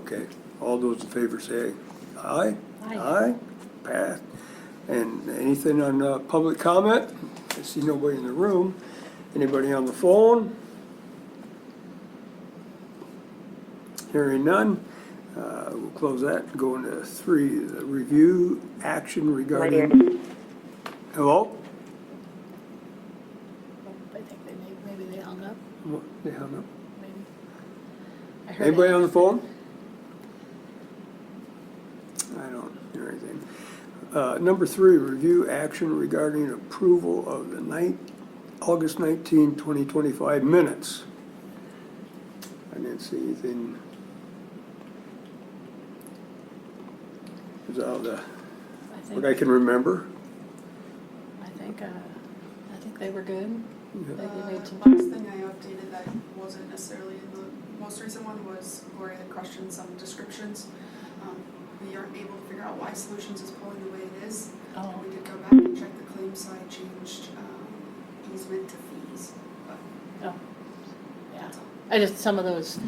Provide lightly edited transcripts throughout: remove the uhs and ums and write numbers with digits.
Okay, all those in favor say aye. Aye. Aye, passed. And anything on public comment? I see nobody in the room. Anybody on the phone? Hearing none, we'll close that and go into 3, the review action regarding. Hello? I think maybe they hung up, What, they hung up? maybe. I heard Anybody it. on the phone? I don't hear anything. Number 3, review action regarding approval of the August 19, 2025 minutes. I didn't see anything. Is out of the, what I can remember. I think they were good. Yeah. They made some. Last thing I updated that wasn't necessarily in the most recent one was Gloria had questioned some descriptions. We aren't able to figure out why Solutions is pulling the way it is. Oh. We did go back and check the claim side, changed easement to fees. But Oh, yeah. I just, some of those,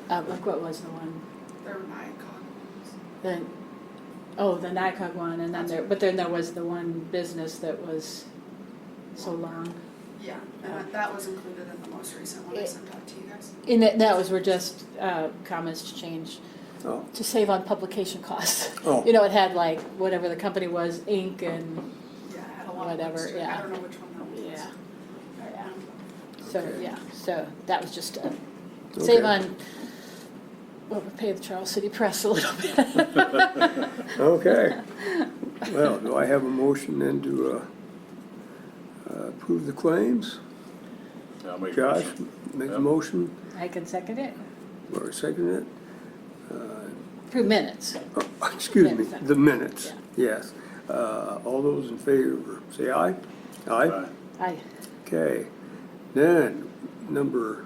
like what was the one? there were NICOG ones. The NICOG one, and then but then there was the one business that was so long. Yeah, and that was included in the most recent one I sent out to you guys. And were just comments to change, Oh, to save on publication costs. Oh. You know, it had like whatever the company was, Inc. and Yeah, it had a lot Whatever, of words to it. yeah. I don't know which one that was. yeah. Yeah. So, Okay. yeah, so that was just to save Okay. on, well, we pay the Charles City Press a little bit. okay. Well, do I have a motion then to approve the claims? I'll make a Josh motion. makes a Yep. motion, I can second it. or second it? Approve minutes. Oh, excuse me, Minutes. the minutes, yes. All those in favor, say aye. Aye? Aye. Okay. Then, number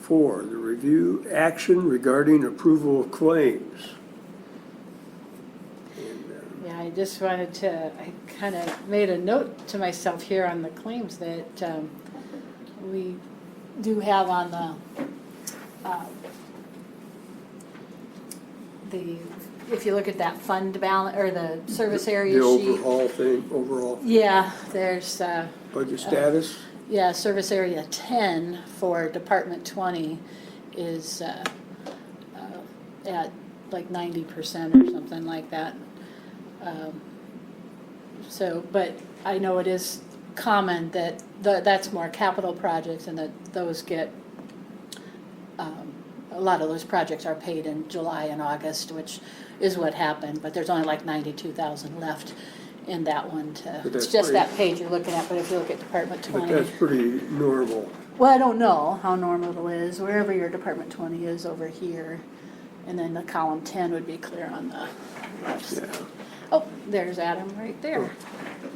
4, the review action regarding approval of claims. And, Yeah, I just wanted to, I kind of made a note to myself here on the claims that we do have on the, if you look at that fund balance, or the service area The sheet. overall thing, overall Yeah, there's, budget status? yeah, service area 10 for Department 20 is at like 90% or something like that. So, but I know it is common that that's more capital projects and that those get, a lot of those projects are paid in July and August, which is what happened, but there's only like 92,000 left in that one But it's that's just pretty- that page you're looking at, but if you look at Department 20. But that's pretty normal. Well, I don't know how normal it is, wherever your Department 20 is over here. And then the column 10 would be clear on the left side. Yeah, Oh, there's Adam right there.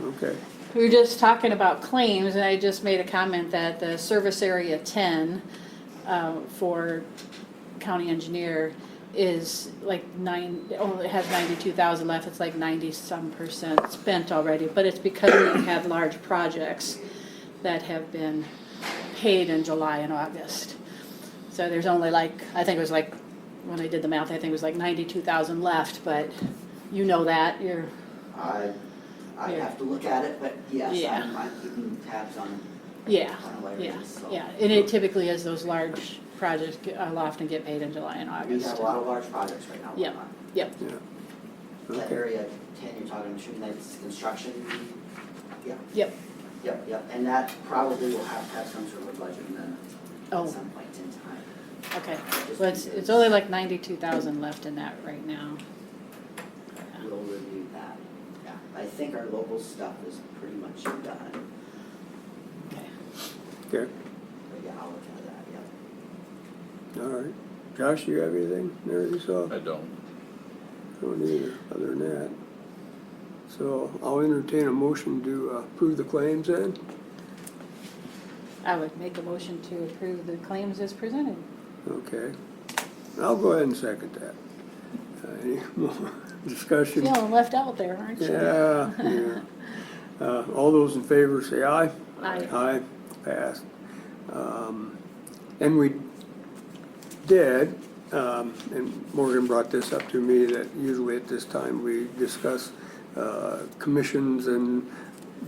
okay. We were just talking about claims, and I just made a comment that the service area 10 for county engineer is like it has 92,000 left. It's like 90-some% spent already, but it's because we've had large projects that have been paid in July and August. So there's only like, I think it was like, when I did the math, I think it was like 92,000 left, but you know that, you're, I Yeah. have to look at it, but yes, Yeah. I'm keeping tabs on yeah, on what it yeah, is, so. yeah. And it typically is those large projects will often get paid in July and We August. have a lot of large projects right now going Yep. on. Yep, Yeah. That Okay. area 10 you're talking, shooting that's construction, yeah, yep. yep, and that probably will have some sort of a budget then Oh. at some point in time. Okay, well, it's only like 92,000 left in that right now. We'll review that, yeah. I think our local stuff is pretty much done, Okay. Okay, but yeah, I'll look into that, yeah. all right. Josh, you have anything there you saw? I don't. Don't either, other than that. So I'll entertain a motion to approve the claims then. I would make a motion to approve the claims as presented. Okay. I'll go ahead and second that. Any more discussion? Feeling left out there, aren't you? Yeah. All those in favor say aye. Aye. Aye, passed. And we did and Morgan brought this up to me, that usually at this time we discuss commissions and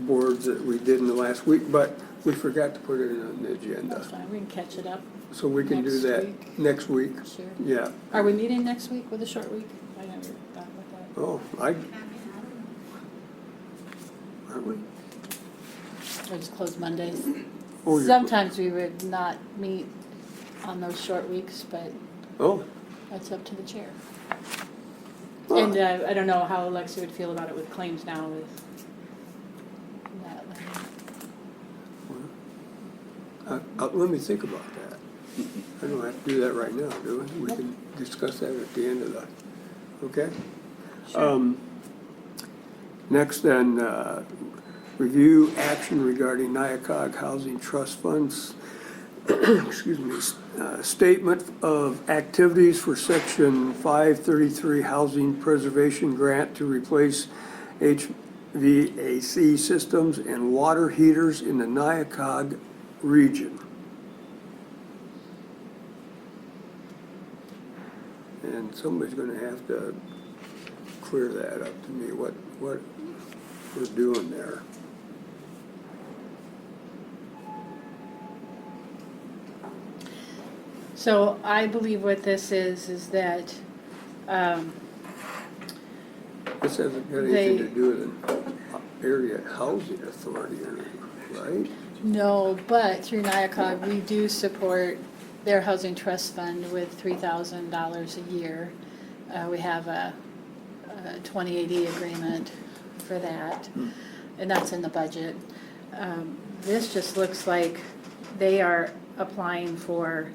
boards that we did in the last week, but we forgot to put it on the agenda. That's fine, we can catch it up. So we can do Next that week. next week. Sure. Yeah. Are we meeting next week with a short week? I never thought about that. Oh, aren't we? Or just close Mondays? Oh, you're- Sometimes we would not meet on those short weeks, but Oh, that's up to the chair. Huh. And I don't know how Alexia would feel about it with claims now with that. let me think about that. I don't have to do that right now, do we? We can discuss that at the end of the, okay? Sure. Next then, review action regarding Nyakog Housing Trust Funds, excuse me, statement of activities for Section 533 Housing Preservation Grant to replace HVAC systems and water heaters in the Nyakog region. And somebody's gonna have to clear that up to me, what we're doing there. So I believe what this is that, This hasn't got anything to do with an area housing authority, right? no, but through Nyakog, we do support their housing trust fund with $3,000 a year. We have a 2080 agreement for that, and that's in the budget. This just looks like they are applying for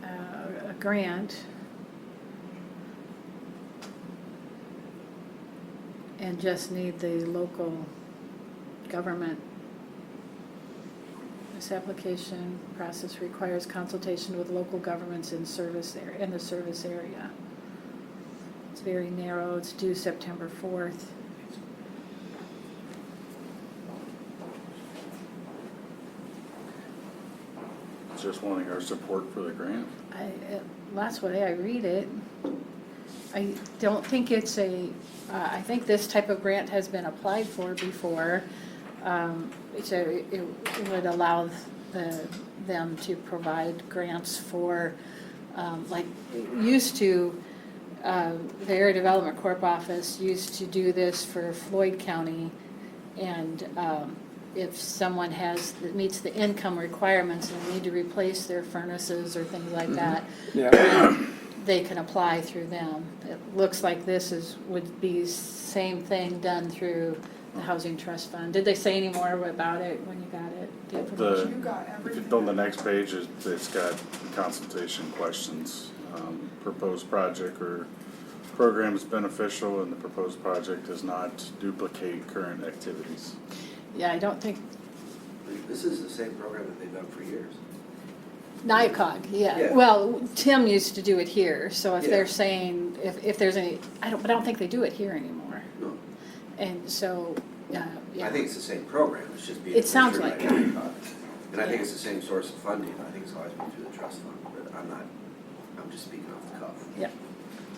a grant and just need the local government. This application process requires consultation with local governments in the service area. It's very narrow, it's due September 4th. Just wanting our support for the grant. That's the way I read it. I don't think it's I think this type of grant has been applied for before. So it would allow them to provide grants for, like, used to, the Area Development Corp office used to do this for Floyd County. And if someone that meets the income requirements and need to replace their furnaces or things like that, Yeah, they can apply through them. It looks like this would be same thing done through the Housing Trust Fund. Did they say any more about it when you got it? The information? You got If everything. you on the next page, it's got consultation questions. Proposed project or program is beneficial and the proposed project does not duplicate current activities. Yeah, I don't think, This is the same program that they've done for years. Nyakog, yeah. Yeah. Well, Tim used to do it here, so if Yeah. they're saying, if there's any, but I don't think they do it here anymore. No, And so, yeah. I think it's the same program, it's just being. It sounds administered like by it. Nyakog. And I think Yeah. it's the same source of funding, I think it's always been through the trust fund, but I'm just speaking off the cuff. Yep.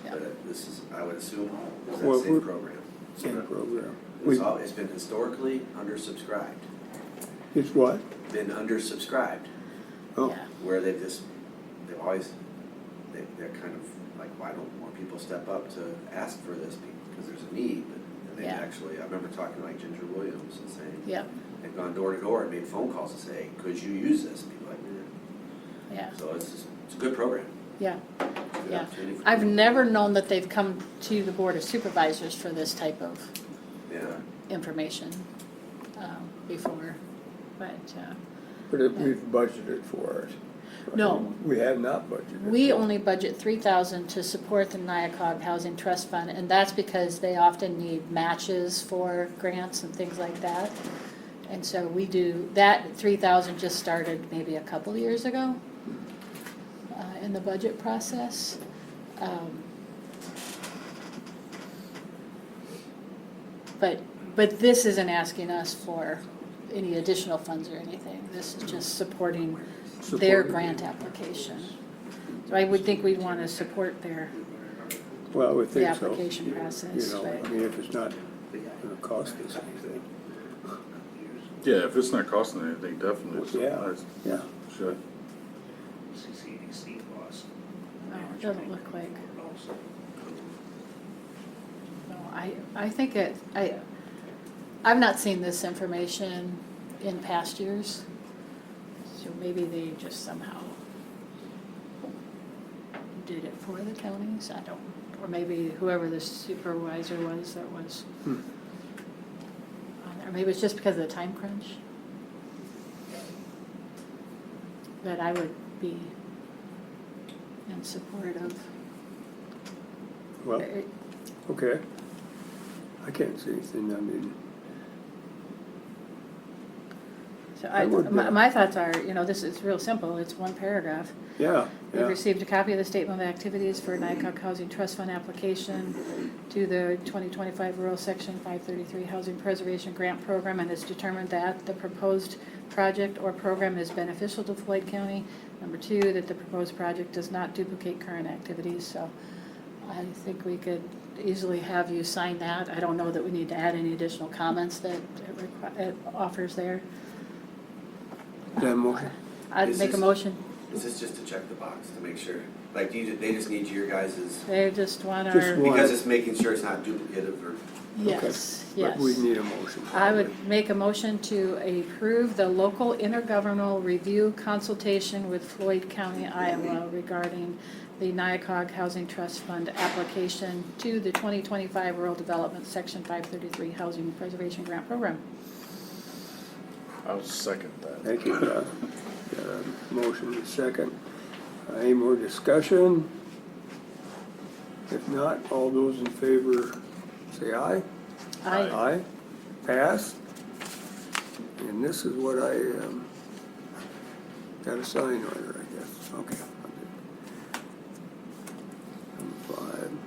Yep. But this is, I would assume, it's Well, that same we're- program. same program. It's been historically undersubscribed, It's what? been undersubscribed, Oh, Yeah. where they're kind of like, why don't more people step up to ask for this because there's a need, and they Yeah. actually, I remember talking to like Ginger Williams and saying, Yep, they've gone door to door and made phone calls and say, could you use this? People are like, yeah, so it's a good program. yeah. It's a good Yeah. opportunity for I've people. never known that they've come to the Board of Supervisors for this type of Yeah, information before, but but if we've budgeted for it. No. We have not budgeted. we for it. only budget $3,000 to support the Nyakog Housing Trust Fund, and that's because they often need matches for grants and things like that. And so we do, that 3,000 just started maybe a couple years ago in the budget process. But this isn't asking us for any additional funds or anything. This is just supporting their Supporting. grant application. So I would think we'd want to support their, Well, I would the think so. application process, You know, but- I mean, if it's not gonna cost us anything. Yeah, if it's not costing anything, definitely. Yeah, yeah. Should. no, it doesn't look like. No, I think I've not seen this information in past years, so maybe they just somehow did it for the counties, I don't, or maybe whoever the supervisor was that was on there, maybe it's just because of the time crunch. But I would be in support of. Well, okay. I can't see anything, I mean, So I would, my thoughts are, this is real simple, it's one paragraph. yeah, We've yeah. received a copy of the Statement of Activities for NICOG Housing Trust Fund application to the 2025 Rural Section 533 Housing Preservation Grant Program, and it's determined that the proposed project or program is beneficial to Floyd County. Number two, that the proposed project does not duplicate current activities, so I think we could easily have you sign that. I don't know that we need to add any additional comments that it offers there. That motion, I'd Is make a this- motion. Is this just to check the box to make sure, like, they just need your guys's, They just want Just our, one. because it's making sure it's not duplicative or? yes, but yes. we need a motion. I would make a motion to approve the local intergovernmental review consultation with Floyd County, Iowa regarding the NICOG Housing Trust Fund application to the 2025 Rural Development Section 533 Housing Preservation Grant Program. I'll second that. Thank you, Beth. Got a motion and a second. Any more discussion? If not, all those in favor say aye. Aye. Aye. Pass. And this is what I, got a sign order, I guess. Okay. Number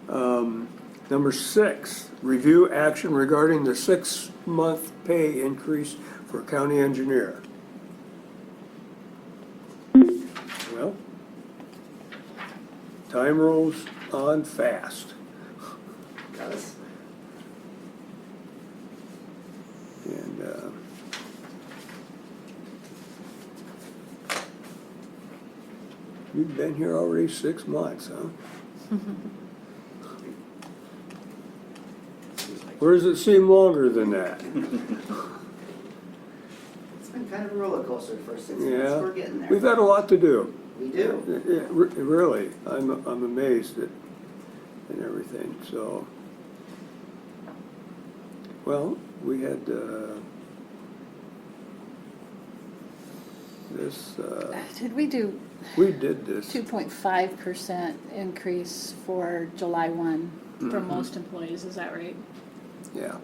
5. Number 6, review action regarding the 6-month pay increase for county engineer. Well, time rolls on fast. Does. And, you've been here already 6 months, huh? Where does it seem longer than that? It's been kind of a roller coaster the first 6 months. Yeah. We're getting there. We've had a lot to do. We do. Really, I'm amazed at and everything, so. Well, we had, this, Did we do we did this. 2.5% increase for July 1 for Mhm. most employees, is that right? Yeah,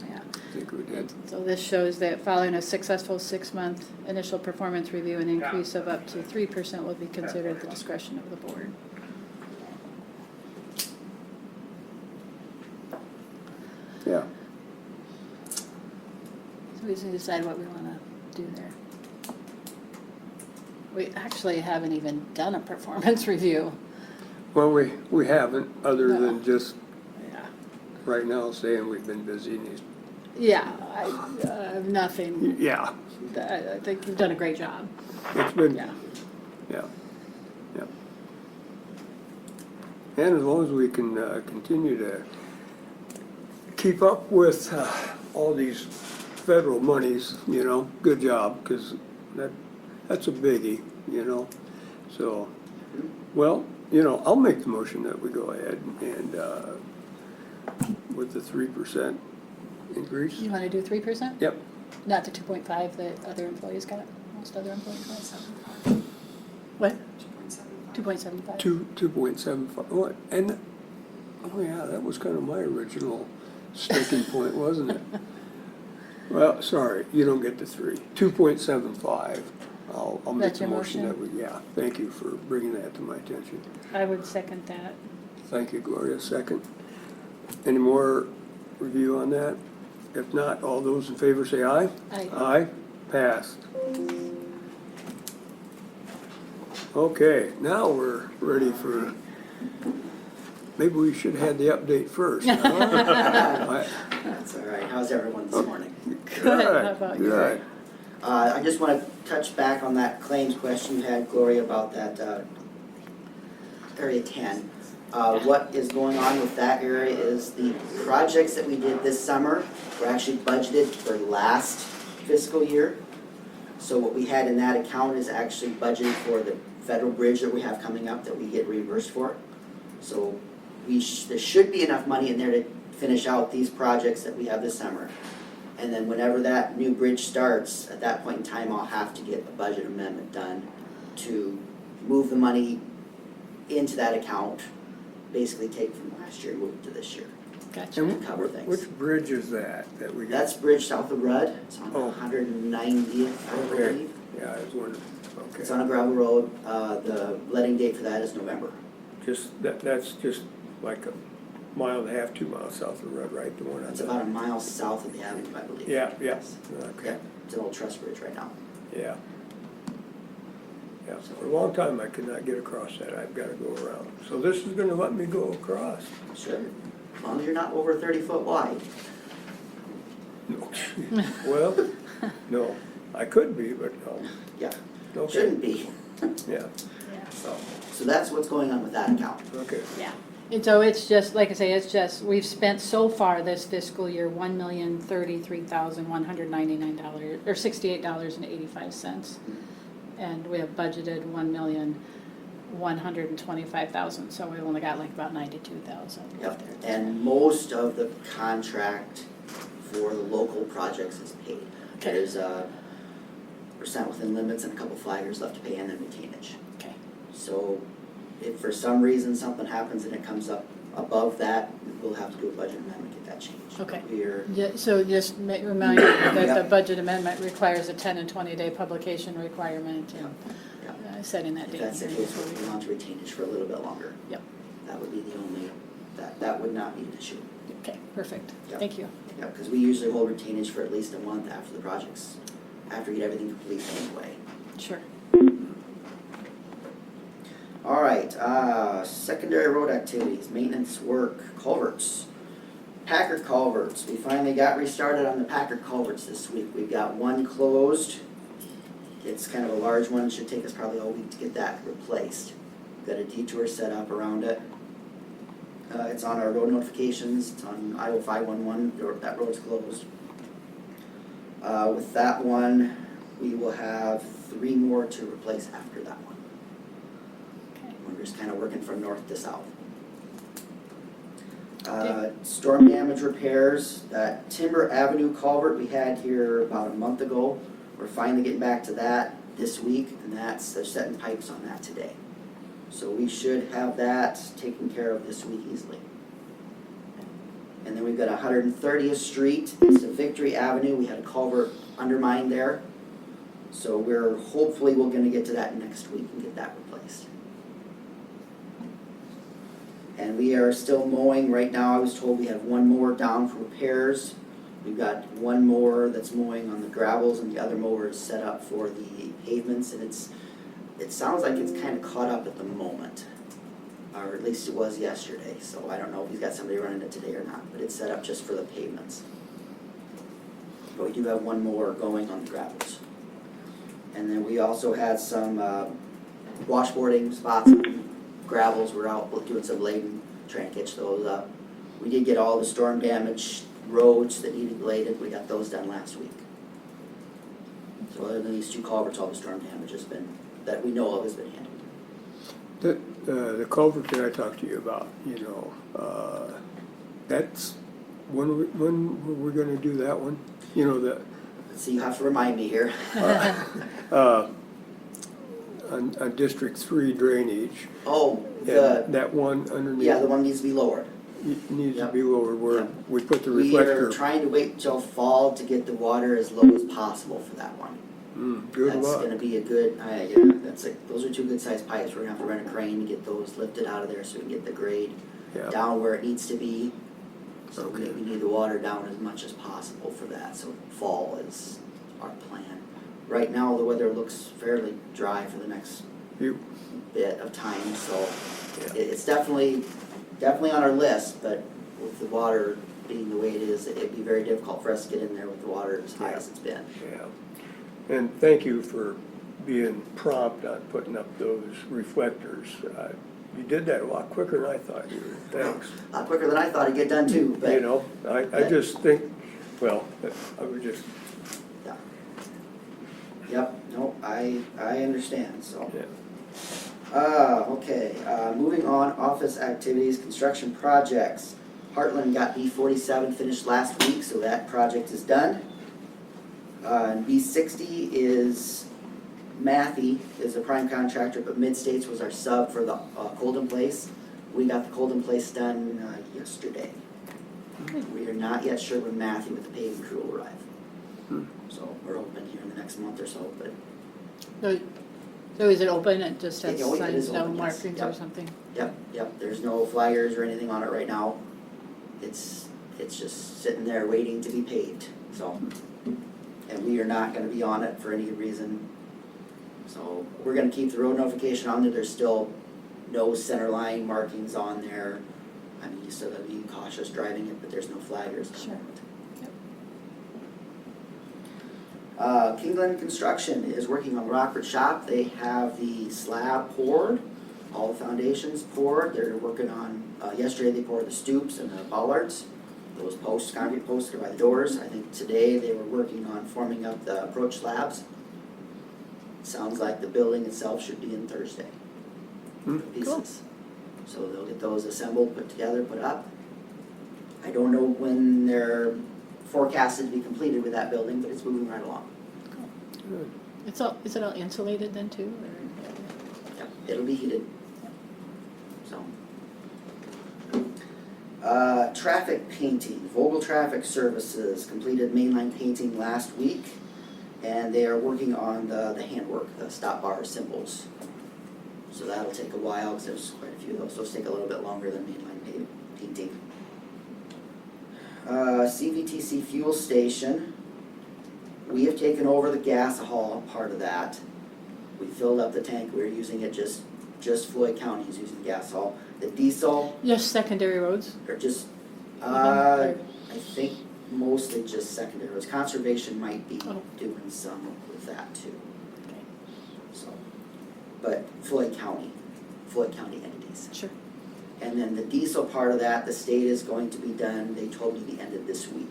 Yeah. I think we did. So this shows that following a successful 6-month initial performance review, an increase of up to 3% will be considered at the discretion of the board. Yeah, So we just need to decide what we want to do there. We actually haven't even done a performance review. well, we haven't, other No. than just Yeah. right now saying we've been busy and he's, Yeah, nothing. yeah, I think you've done a great job. it's been, Yeah. yeah, yeah. And as long as we can continue to keep up with all these federal monies, good job, because that's a biggie, So, well, I'll make the motion that we go ahead and with the 3% increase. You want to do 3%? Yep, Not the 2.5 that other employees got, most other employees got? What? 2.75? 2.75, what, and, oh yeah, that was kind of my original sticking point, wasn't it? Well, sorry, you don't get the 3, 2.75. I'll make That's the your motion that motion? we, yeah, thank you for bringing that to my attention. I would second that. Thank you, Gloria, second. Any more review on that? If not, all those in favor say aye. Aye. Aye, passed. Okay, now we're ready for, maybe we should have had the update first, huh? That's all right. How's everyone this morning? Good, how about you? Good. I just want to touch back on that claims question you had, Gloria, about that Area 10. What is going on with that area is the projects that we did this summer were actually budgeted for last fiscal year. So what we had in that account is actually budgeted for the federal bridge that we have coming up that we get reimbursed for. So there should be enough money in there to finish out these projects that we have this summer. And then whenever that new bridge starts, at that point in time, I'll have to get a budget amendment done to move the money into that account, basically take from last year, move it to this year, Gotcha. and cover things. Which bridge is that we got? That's bridge south of Rudd. It's on Oh. 190th, I Okay. believe. Yeah, I was wondering, It's okay. on a gravel road. The letting date for that is November. That's just like a mile and a half, 2 miles south of the road, right? The one on It's the. about a mile south of the avenue, I believe. Yeah, yeah, Yes. okay, Yeah, it's an old truss bridge right now. yeah. Yeah, for a long time I could not get across that, I've gotta go around. So this is gonna let me go across. Sure. As long as you're not over 30 foot wide. No. Well, no, I could be, but no. Yeah, Okay, shouldn't be. yeah, So that's what's going on with that account. okay. Yeah, and so it's just, like I say, it's just, we've spent so far this fiscal year, $1,033,199, or $68.85. And we have budgeted $1,125,000, so we've only got like about 92,000 Yep. left there. And most of the contract for the local projects is paid. Okay. There's percent within limits and a couple flaggers left to pay and then retainage. Okay, So if for some reason something happens and it comes up above that, we'll have to do a budget amendment, get that changed. Okay. We're, So just remind you that the Yep. budget amendment requires a 10 and 20-day publication requirement and Yep. setting that if date. that's the case, we'll be on to retainage for a little bit longer. Yep, That would be the only, that would not be an issue. okay, perfect, Yep. thank you. Yeah, because we usually hold retainage for at least a month after the project's, after we get everything complete anyway. Sure. All right, secondary road activities, maintenance work, culverts. Packard culverts, we finally got restarted on the Packard culverts this week. We've got one closed. It's kind of a large one, should take us probably a week to get that replaced. Got a detour set up around it. It's on our road notifications, it's on Iowa 511, that road's closed. With that one, we will have 3 more to replace after that one. Okay. We're just kind of working from north to south. Storm damage repairs, that Timber Avenue culvert we had here about a month ago, we're finally getting back to that this week, and they're setting pipes on that today. So we should have that taken care of this week easily. And then we've got 130th Street, it's a Victory Avenue, we had a culvert undermined there. So we're gonna get to that next week and get that replaced. And we are still mowing right now. I was told we have 1 more down for repairs. We've got 1 more that's mowing on the gravels and the other mower is set up for the pavements, and it sounds like it's kind of caught up at the moment. Or at least it was yesterday, so I don't know if he's got somebody running it today or not, but it's set up just for the pavements. But we do have 1 more going on the gravels. And then we also had some washboarding spots on gravels. We're out doing some blading, trying to catch those up. We did get all the storm damage roads that needed bladed. We got those done last week. So other than these 2 culverts, all the storm damage has been, that we know of, has been handled. The culvert that I talked to you about, that's, when were we gonna do that one? You know, the, So you have to remind me here. on District 3 drainage. Oh, That one underneath. yeah, the one needs to be lowered. Needs to Yep. be lower where Yep. we put the We are reflector. trying to wait till fall to get the water as low as possible for that one. Good That's luck. gonna be a good, those are 2 good sized pipes. We're gonna have to run a crane to get those lifted out of there so we can get the grade Yeah. down where it needs to be. So we Okay. need the water down as much as possible for that, so fall is our plan. Right now, the weather looks fairly dry for the next You, bit of time, so Yeah. it's definitely on our list, but with the water being the way it is, it'd be very difficult for us to get in there with the water as high as it's been. yeah. And thank you for being prompt on putting up those reflectors. You did that a lot quicker than I thought you would. Thanks. A lot quicker than I thought it'd get done too, but. You know, I just think, well, I would just, Yeah. Yep, no, I understand, so. yeah. Okay, moving on, office activities, construction projects. Heartland got B47 finished last week, so that project is done. And B60 is, Matthew is a prime contractor, but Mid-States was our sub for the Colden Place. We got the Colden Place done yesterday. We are not yet sure when Matthew with the paving crew will arrive. So we're hoping here in the next month or so, but So is it open? It just has Yeah, it is signs, no open, yes. markings or Yep. something? yep, there's no flaggers or anything on it right now. It's just sitting there waiting to be paved, so. And we are not gonna be on it for any reason. So we're gonna keep the road notification on there. There's still no center line markings on there. I mean, you still gotta be cautious driving it, but there's no flaggers on Sure. it. Yep. Kingland Construction is working on Rockford Shop. They have the slab poured, all the foundations poured. They're working on, yesterday they poured the stoops and the bollards. Those posts, concrete posts are by the doors. I think today they were working on forming up the approach slabs. Sounds like the building itself should be in Thursday. Pieces. So they'll get those assembled, put together, put up. I don't know when they're forecasted to be completed with that building, but it's moving right along. Good. Is it all insulated then too, or? Yep, it'll be heated. So. Traffic painting, Vogel Traffic Services completed mainline painting last week, and they are working on the handwork, the stop bar symbols. So that'll take a while, because there's quite a few of those. Those take a little bit longer than mainline painting. CVTC fuel station, we have taken over the gas haul part of that. We filled up the tank, we were using it, just Floyd County is using the gas haul. The diesel, Just secondary roads? or just, Even, I think mostly just secondary roads. Conservation might be Oh. doing some with that too, Okay, so. But Floyd County entities. sure. And then the diesel part of that, the state is going to be done, they told me the end of this week.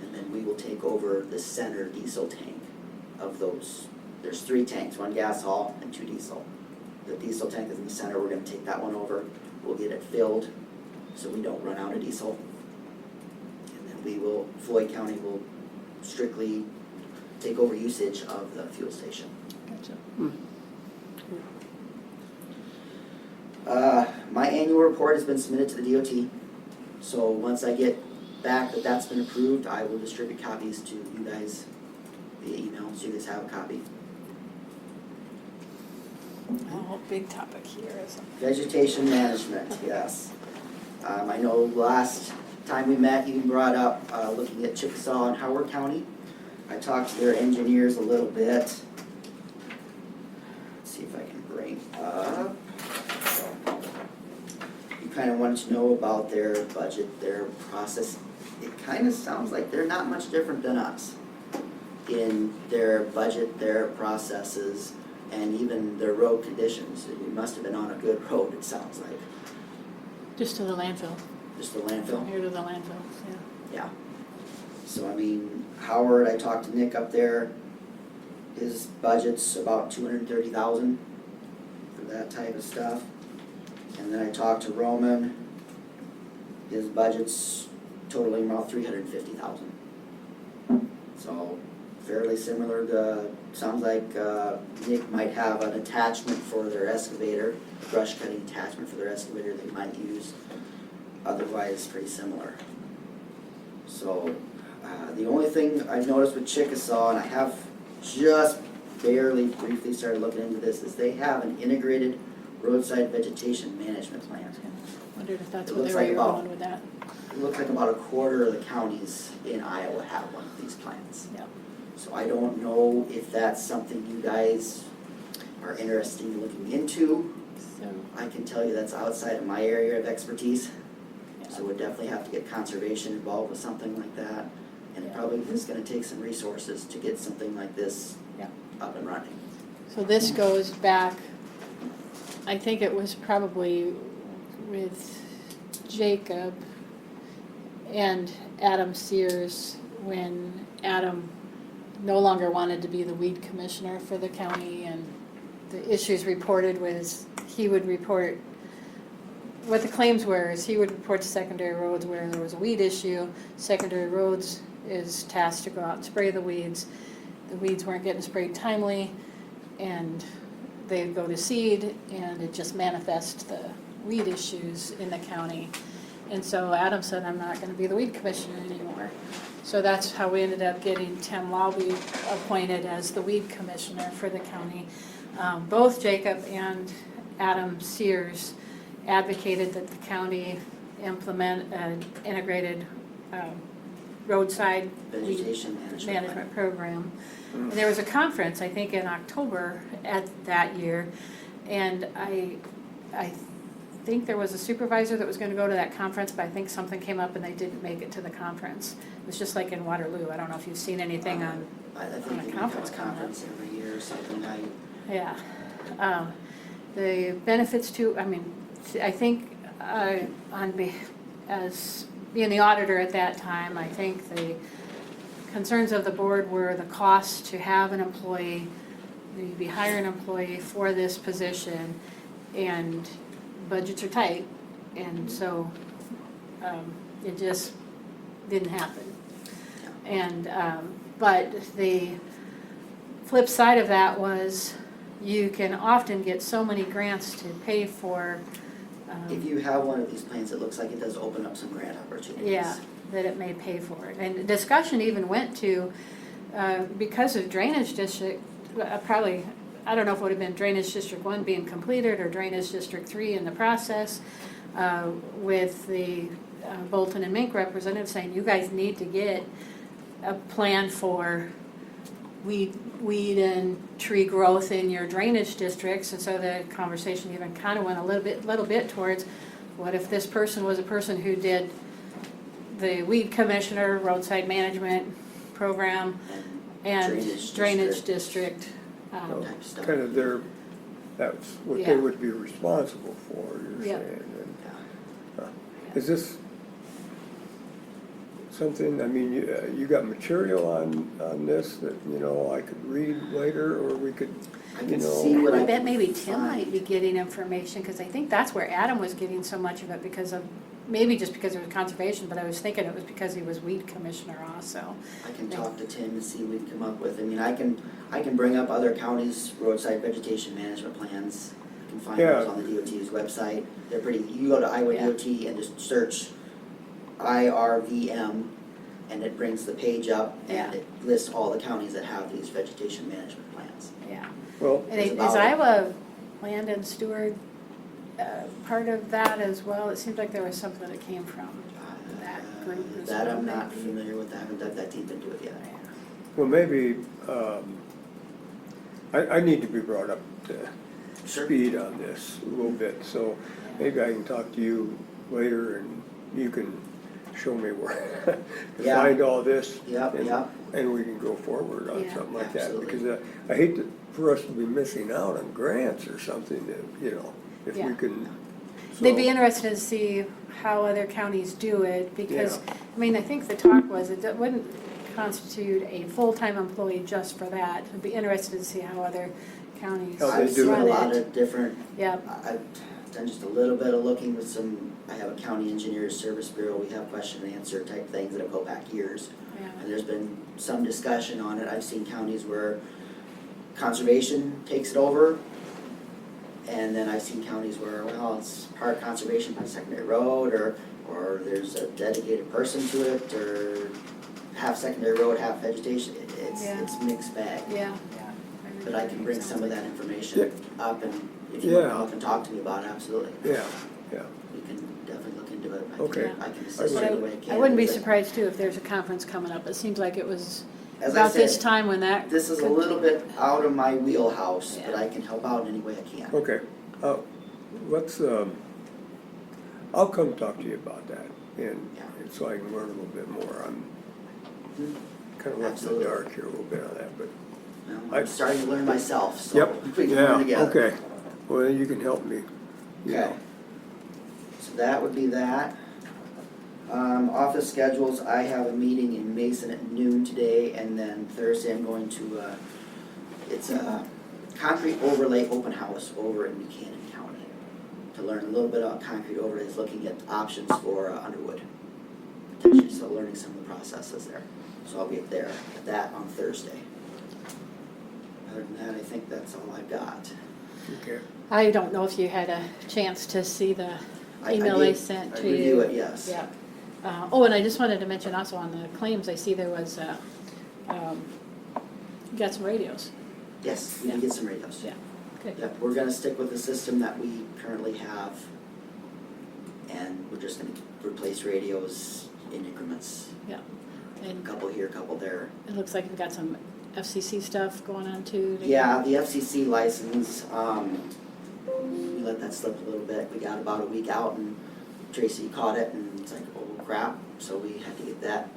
And then we will take over the center diesel tank of those. There's 3 tanks, 1 gas haul and 2 diesel. The diesel tank is in the center, we're gonna take that one over. We'll get it filled so we don't run out of diesel. And then Floyd County will strictly take over usage of the fuel station. Gotcha. My annual report has been submitted to the DOT, so once I get back that that's been approved, I will distribute copies to you guys via email, so you guys have a copy. Oh, big topic here, isn't it? Vegetation management, yes. I know last time we met, you brought up looking at Chickasaw and Howard County. I talked to their engineers a little bit. Let's see if I can bring up. You kind of wanted to know about their budget, their process. It kind of sounds like they're not much different than us in their budget, their processes, and even their road conditions. You must have been on a good road, it sounds like. Just to the landfill, Just the from landfill? here to the landfill, yeah. Yeah. So I mean, Howard, I talked to Nick up there, his budget's about 230,000 for that type of stuff. And then I talked to Roman, his budget's totaling about 350,000. So fairly similar to, sounds like Nick might have an attachment for their excavator, brush cutting attachment for their excavator they might use. Otherwise, pretty similar. So, the only thing I've noticed with Chickasaw, and I have just barely briefly started looking into this, is they have an integrated roadside vegetation management plan. Wondered if that's It where looks they like were about- going with that. It looks like about a quarter of the counties in Iowa have one of these plans. Yep. So I don't know if that's something you guys are interested in looking into. So, I can tell you that's outside of my area of expertise. yeah. So we'd definitely have to get conservation involved with something like that. And it Yeah. probably is gonna take some resources to get something like this Yeah. up and running. So this goes back, I think it was probably with Jacob and Adam Sears when Adam no longer wanted to be the weed commissioner for the county, and the issues reported was he would report, what the claims were is he would report to secondary roads where there was a weed issue. Secondary roads is tasked to go out and spray the weeds. The weeds weren't getting sprayed timely, and they'd go to seed, and it just manifests the weed issues in the county. And so Adam said, I'm not gonna be the weed commissioner anymore. So that's how we ended up getting Tim Lobby appointed as the weed commissioner for the county. Both Jacob and Adam Sears advocated that the county implement an integrated roadside weed Vegetation management plan. program. And there was a conference, I think in October at that year, and I think there was a supervisor that was gonna go to that conference, but I think something came up and they didn't make it to the conference. It was just like in Waterloo. I don't know if you've seen anything on, I on a think we have conference a coming up. conference every year or something. Yeah. The benefits to, I mean, I think as being the auditor at that time, I think the concerns of the board were the cost to have an employee, maybe hire an employee for this position, and budgets are tight, and so it just didn't happen. And but the flip side of that was you can often get so many grants to pay for. If you have one of these plans, it looks like it does open up some grant opportunities. Yeah, that it may pay for it. And discussion even went to, because of drainage district, probably, I don't know if it would have been drainage district 1 being completed or drainage district 3 in the process, with the Bolton and Mink representative saying, you guys need to get a plan for weed and tree growth in your drainage districts. And so the conversation even kind of went a little bit towards, what if this person was a person who did the weed commissioner, roadside management program, and drainage district. So Type stuff. kind of that's what Yeah. they would be responsible for, you're Yeah. saying. And, Yeah. is this something, I mean, you got material on this that, I could read later, or we could, I you can know. see what I I bet can maybe Tim find. might be getting information, because I think that's where Adam was getting so much of it, because of, maybe just because it was conservation, but I was thinking it was because he was weed commissioner also. I can talk to Tim and see what we come up with. I mean, I can bring up other counties' roadside vegetation management plans. You can find Yeah. those on the DOT's website. They're pretty, you go to Iowa Yeah. DOT and just search IRVM, and it brings the page up, Yeah. and it lists all the counties that have these vegetation management plans. Yeah. Well, And It's is about- Iowa Land and Steward part of that as well? It seems like there was something that came from that group as That well, I'm not maybe. familiar with. I haven't dug that deep into it yet. well, maybe, I need to be brought up to Sure. speed on this a little bit, so maybe I can talk to you later and you can show me where to Yeah. find all this. Yep, and- yep. And we can go forward on Yeah. something like that, Absolutely. because I hate for us to be missing out on grants or something that, if we Yeah. can. They'd be so- interested to see how other counties do it, because, Yeah. I mean, I think the talk was it wouldn't constitute a full-time employee just for that. I'd be interested to see how other counties How they I've do seen it. a lot run it. of different, Yeah, I've done just a little bit of looking with some, I have a county engineers service bureau, we have question and answer type things that go back years. yeah, And there's been some discussion on it. I've seen counties where conservation takes it over. And then I've seen counties where, well, it's part conservation, part secondary road, or there's a dedicated person to it, or half secondary road, half vegetation. Yeah. It's mixed bag. yeah, I but I can bring some of that information up, and if you want to come up and talk to me about it, absolutely. Yeah, We can definitely look into it. Okay. I can assist But you the way I can. I wouldn't be But surprised too if there's a conference coming up. It seems like it was As I about this said, time when that. this is a could- little bit out of my wheelhouse, but Yeah. I can help out in any way I can. okay. Let's, I'll come talk to you about that, and Yeah. so I can learn a little bit more. I'm Mhm. kind of left in the Absolutely. dark here a little bit on that, but. Well, I'm starting to learn myself, so Yep, we can yeah, learn together. okay. Well, then you can help me. you Okay. know. So that would be that. Office schedules, I have a meeting in Mason at noon today, and then Thursday I'm going to, it's a concrete overlay open house over in Buchanan County to learn a little bit about concrete overlays, looking at options for Underwood. Potentially, so learning some of the processes there. So I'll be up there at that on Thursday. Other than that, I think that's all I've got. Okay. I don't know if you had a chance to see the I email I did- sent to I you. review it, yes. Yeah. Oh, and I just wanted to mention also on the claims, I see there was, you got some radios. Yes, we can Yeah. get some radios. Yeah, good. Yep, we're gonna stick with the system that we currently have, and we're just gonna replace radios in increments. Yeah. A And couple here, a couple there. it looks like you've got some FCC stuff going on too. Yeah, the FCC license, we let that slip a little bit. We got about a week out, and Tracy caught it, and it's like, oh crap. So we had to get that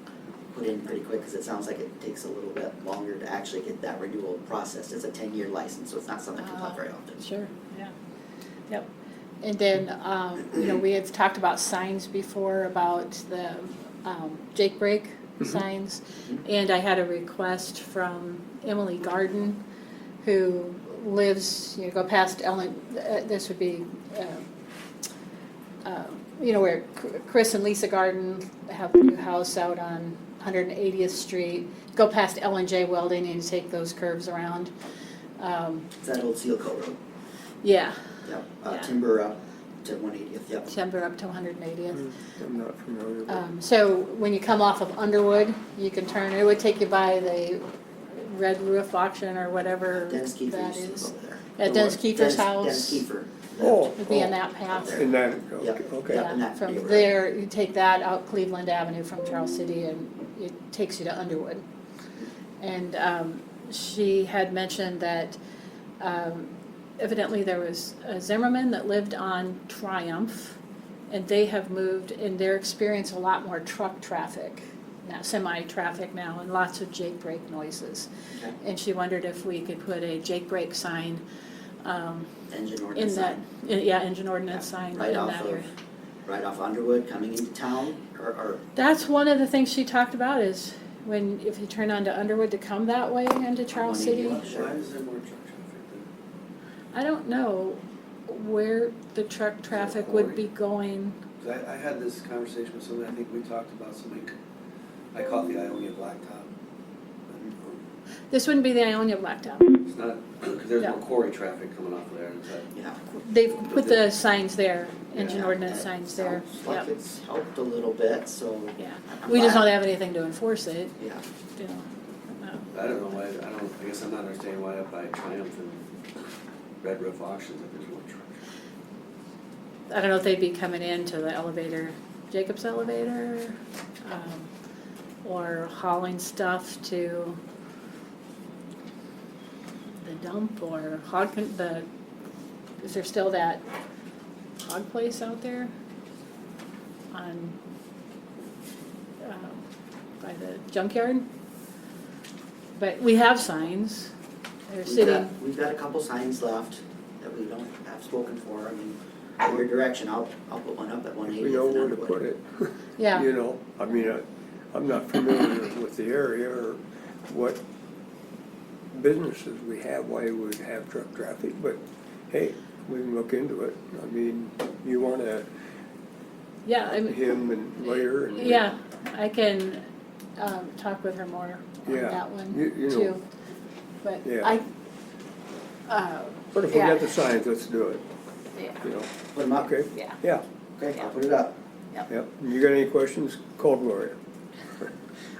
put in pretty quick, because it sounds like it takes a little bit longer to actually get that renewal processed. It's a 10-year license, so it's not something that comes up very often. Sure, yeah, yep. And then, you know, we have talked about signs before, about the Jake Break signs. And I had a request from Emily Garden, who lives, you know, go past Ellen, this would be, you know, where Chris and Lisa Garden have a new house out on 180th Street. Go past L&J Welding and you take those curves around. It's that old Seal Coat Road. Yeah, Yep, Yeah. Timber up to 180th, yep. timber up to 180th. I'm not familiar with it. So when you come off of Underwood, you can turn, it would take you by the Red Roof Auction or whatever Dennis Kiefer that used to is. live over there. At Dennis Kiefer's house. Dennis Kiefer. Oh, It'd be in that path. there. in that, Yep. okay. Yeah. in Yeah, that from neighborhood. there, you take that out Cleveland Avenue from Charles City and it takes you to Underwood. And she had mentioned that evidently there was a Zimmerman that lived on Triumph, and they have moved, and they're experiencing a lot more truck traffic now, semi-traffic now, and lots of Jake brake noises. Okay. And she wondered if we could put a Jake brake sign Engine in ordinance that, sign. yeah, engine ordinance sign in Right off that of, area. right off Underwood, coming into town, or That's one of the things she talked about is when, if you turn onto Underwood to come that way into Charles City. 180, sure. Why is there more truck traffic I don't know where the truck traffic would be going. then? 'Cause I had this conversation with somebody, I think we talked about something, I call it the Ionia Blacktop. This wouldn't be the Ionia Blacktop. It's not, because there's more Yeah. quarry traffic coming off of there, is that? Yeah. They've put the signs there, engine Yeah, ordinance that signs there. sounds like Yep. it's helped a little bit, so. Yeah. I'm We just glad. don't have anything to enforce it, Yeah, you know. I don't know why, I guess I'm not understanding why up by Triumph and Red Roof Auctions, if there's more truck traffic. I don't know if they'd be coming into the elevator, Jacob's elevator, or hauling stuff to the dump or is there still that hog place out there on, by the junkyard? But we have signs, they're sitting, we've got a couple signs left that we don't have spoken for. I mean, in your direction, I'll put one up at 180th We know and where to Underwood. put it. yeah. You know, I mean, I'm not familiar with the area or what businesses we have, why we would have truck traffic, but hey, we can look into it. I mean, you wanna, Yeah, I mean, him and Lair and. yeah, I can talk with her more on Yeah, that one you know. too. But Yeah. But if we yeah. got the signs, let's do it, Yeah, you know, Put them up? okay? yeah, Yeah, Okay, I'll put it up. yep. You got any questions? Call Gloria.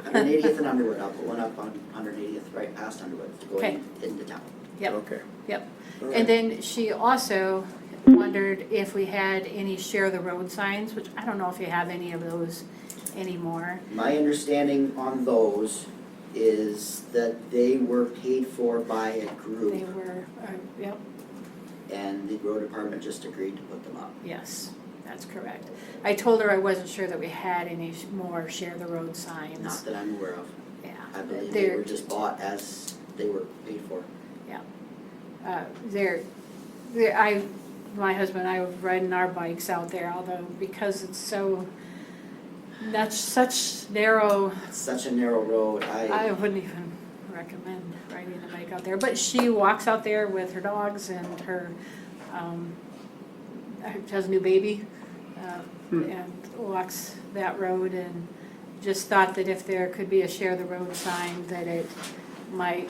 180th and Underwood, I'll put one up on 180th, right past Underwood, Okay. going into town. Yep. Okay. Yep. All right. And then she also wondered if we had any share the road signs, which I don't know if you have any of those anymore. My understanding on those is that they were paid for by a They group, were, yep, and the road department just agreed to put them up. yes, that's correct. I told her I wasn't sure that we had any more share the road signs. Not that I'm aware of. Yeah. I believe they They're- were just bought as they were paid for. My husband and I were riding our bikes out there, although because it's so, that's such narrow, It's such a narrow road. I wouldn't even recommend riding a bike out there. But she walks out there with her dogs and her, she has a new baby, and walks that road, and just thought that if there could be a share the road sign, that it might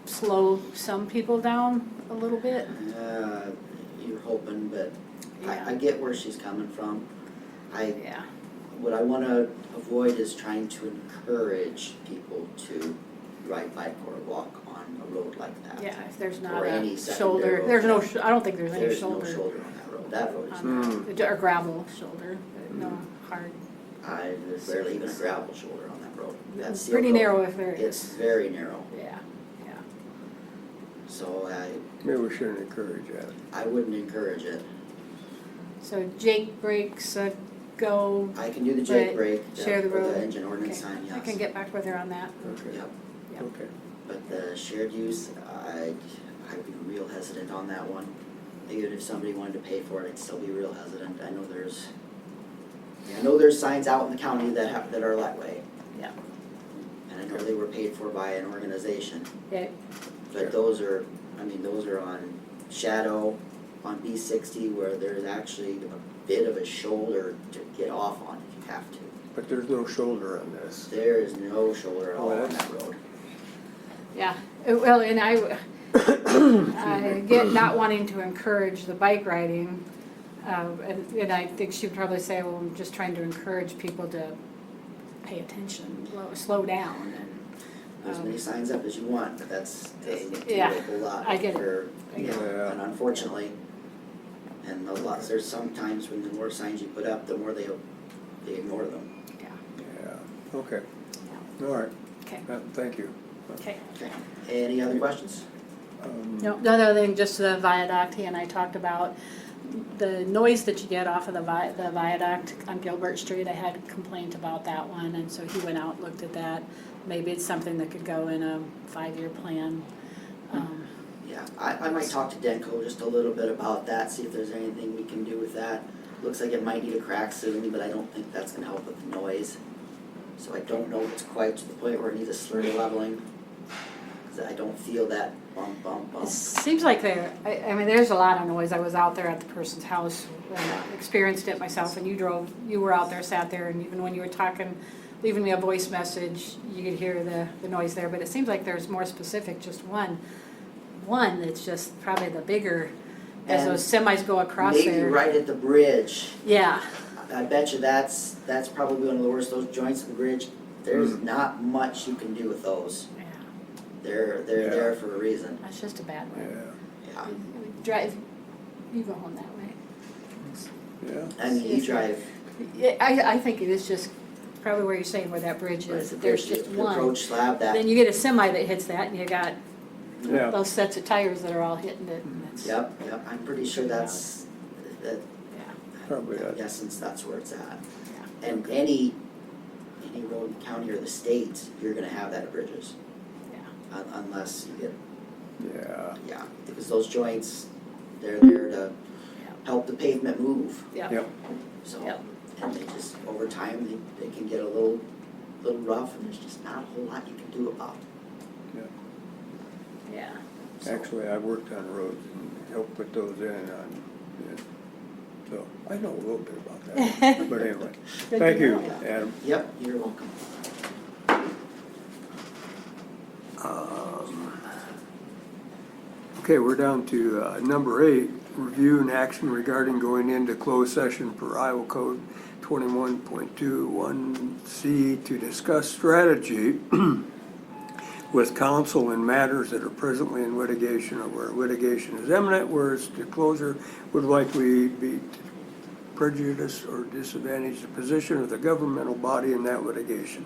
slow some people down a little bit. You're hoping, but Yeah. I get where she's coming from. Yeah, What I wanna avoid is trying to encourage people to ride bike or walk on a road like that. yeah, if there's not Or any a secondary shoulder, road. there's no, I don't think there's any There's no shoulder shoulder on that road. That road is on that, or gravel shoulder, but no hard. there's barely even a gravel shoulder on that road. That's It's seal pretty coat. narrow if there It's is. very narrow, Yeah, yeah. so Maybe we shouldn't encourage that. I wouldn't encourage it. So Jake breaks a go. I can do the Jake But brake, share the for road. the engine ordinance Okay. sign, yes. I can get back with her on that. Okay. Yep, Yep. Okay. but the shared use, I'd be real hesitant on that one. Even if somebody wanted to pay for it, I'd still be real hesitant. I know there's signs out in the county that are that way. Yeah. And I know they were paid for by an organization, Yeah, but those are on Shadow, on B60, where there's actually a bit of a shoulder to get off on if you have to. But there's no shoulder on this. There is no shoulder at all on Well, that road. yeah. Well, and I get not wanting to encourage the bike riding, and I think she'd probably say, well, I'm just trying to encourage people to pay attention, slow down, and. There's many signs up as you want, but doesn't do Yeah, a whole lot. I get it. for- you know, Yeah. And unfortunately, and there's some times when the more signs you put up, the more they ignore them. Yeah, okay. All right. Okay, Thank you. okay. Okay. Any other questions? No, other than just the viaduct, he and I talked about the noise that you get off of the viaduct on Gilbert Street. I had a complaint about that one, and so he went out and looked at that. Maybe it's something that could go in a 5-year plan. Yeah, I might talk to Denko just a little bit about that, see if there's anything we can do with that. Looks like it might need a crack sealing, but I don't think that's gonna help with the noise. So I don't know if it's quite to the point where it needs a slurry leveling, because I don't feel that bump, bump, It bump. seems like I mean, there's a lot of noise. I was out there at the person's house and experienced it myself, and you were out there, sat there, and even when you were talking, leaving me a voice message, you could hear the noise there, but it seems like there's more specific, just one that's just probably the bigger, as And those semis go across there. Maybe right at the bridge. Yeah, I bet you that's probably one of the worst, those joints in the bridge. There's not much you can do with those. yeah, They're Yeah. there for a reason. that's just a bad Yeah, one. Yeah. You go home that way. yeah. I mean, you drive, Yeah, I think it is just probably where you're saying where that bridge right, is, the there's bridge, just the one. approach slab, that, Then you get a semi that hits that, and you got Yeah. those sets of tires that are all hitting it, and it's, yep, I'm pretty sure that, yeah, Probably in not. essence, that's where it's at. yeah, And any road in the county or the state, you're gonna have that at bridges, yeah. unless you get, Yeah. because those joints, they're there to help the pavement move, Yep. Yep. so. Yep. And they just, over time, they can get a little rough, and there's just not a whole lot you can do about it. Yeah. So, Actually, I worked on roads and helped put those in on, yeah. So I know a little bit about that. But anyway, Good thank to you, know. Adam. Yep, you're welcome. Okay, we're down to number 8, review and action regarding going into closed session per Iowa Code 21.21C to discuss strategy with counsel in matters that are presently in litigation or where litigation is imminent, where its disclosure would likely be prejudice or disadvantage the position of the governmental body in that litigation.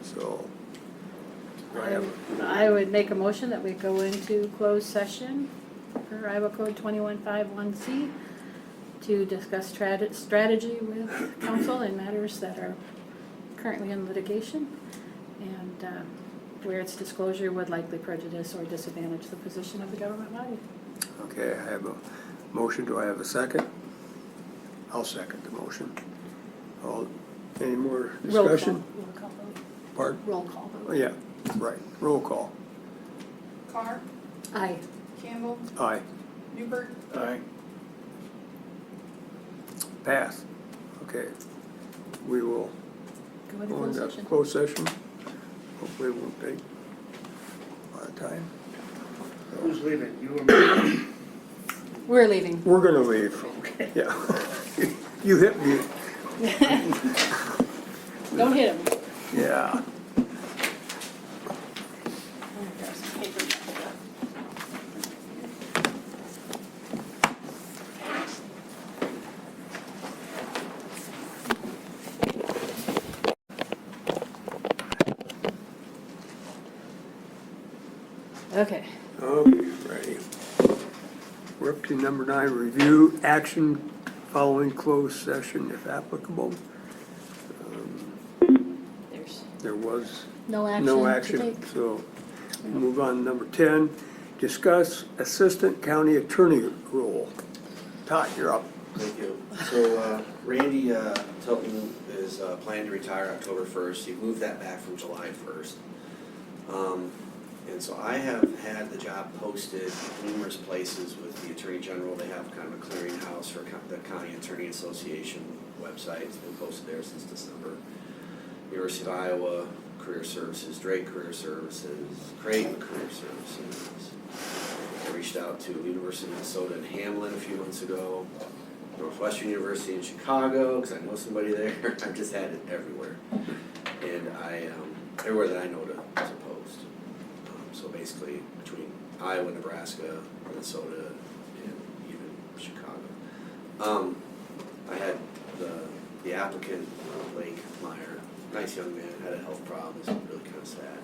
So, I would make a motion that we go into closed session per Iowa Code 2151C to discuss strategy with counsel in matters that are currently in litigation and where its disclosure would likely prejudice or disadvantage the position of the government body. okay, I have a motion. Do I have a second? I'll second the motion. Any more discussion? Roll call vote. Pardon? Roll call Oh, vote. yeah, right. Roll call. Carr, Aye. Campbell, Aye. Newbert, Aye. Pass. Okay. We will Go into go closed into session. closed session. Hopefully it won't take a lot of time. Who's leaving? You or me? We're leaving. We're gonna leave. Yeah. You hit me. Don't hit him. Yeah. Okay. Okay, ready. We're up to number 9, review action following closed session if applicable. There's There was no action no to action, take. so we'll move on to number 10. Discuss assistant county attorney role. Todd, you're up. Thank you. So Randy Tilton is planning to retire October 1st. He moved that back from July 1st. And so I have had the job posted numerous places with the Attorney General. They have kind of a clearinghouse for the County Attorney Association website. It's been posted there since December. University of Iowa Career Services, Drake Career Services, Creighton Career Services. I reached out to University of Minnesota in Hamlin a few months ago, Northwestern University in Chicago, because I know somebody there. I've just had it everywhere. And everywhere that I know to post. So basically between Iowa, Nebraska, Minnesota, and even Chicago. I had the applicant, Blake Meyer, nice young man, had a health problem, is really kind of sad.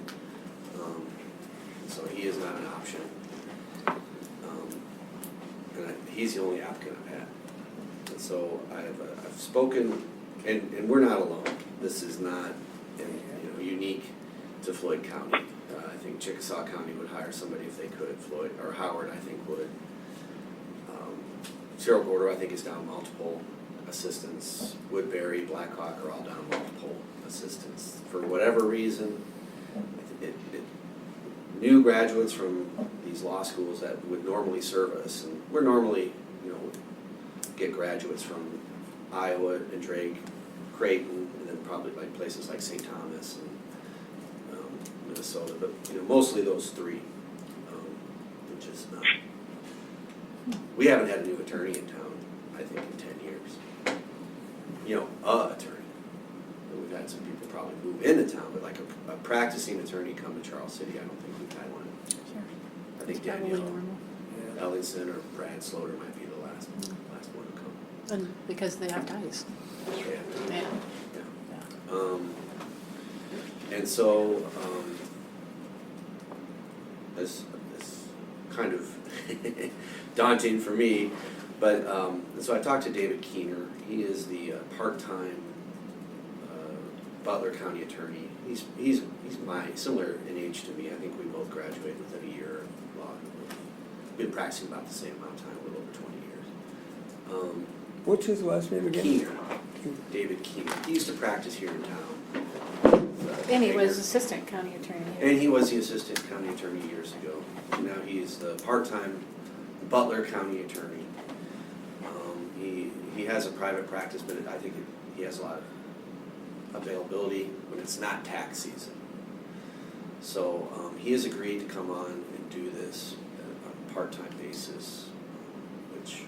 So he is not an option. He's the only applicant I've had. And so I've spoken, and we're not alone. This is not unique to Floyd County. I think Chickasaw County would hire somebody if they could. Floyd, or Howard, I think would. Cerro Gordo, I think, is down multiple assistants. Woodbury, Blackhawk are all down multiple assistants. For whatever reason, new graduates from these law schools that would normally serve us, and we're normally, get graduates from Iowa and Drake, Creighton, and then probably like places like St. Thomas and Minnesota, but mostly those three, which is not. We haven't had a new attorney in town, I think, in 10 years. Attorney. And we've had some people probably move into town, but like a practicing attorney come to Charles City, I don't think we've had one. Sure. I think Probably Danielle normal. Ellingson or Brad Sloter might be the last one to come. And because they have ties. Yeah. Yeah. And so, this kind of daunting for me, but so I talked to David Keener. He is the part-time Butler County attorney. He's similar in age to me. I think we both graduated within a year of law. We've been practicing about the same amount of time, a little over 20 years. What's his last name again? Keener, David Keener. He used to practice here in town. And he was assistant county attorney here. And he was the assistant county attorney years ago. Now he is the part-time Butler County attorney. He has a private practice, but I think he has a lot of availability when it's not tax season. So he has agreed to come on and do this on a part-time basis, which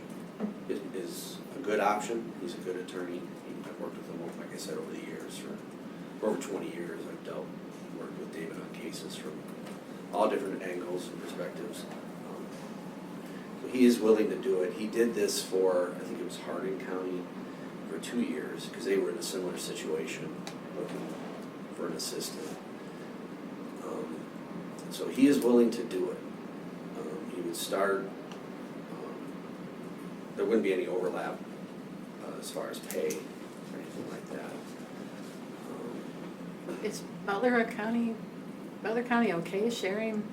is a good option. He's a good attorney. I've worked with him, like I said, over the years. For over 20 years, I've dealt with David on cases from all different angles and perspectives. So he is willing to do it. He did this for, I think it was Hardin County for 2 years, because they were in a similar situation, looking for an assistant. So he is willing to do it. He would start, there wouldn't be any overlap as far as pay or anything like that. Is Butler County okay sharing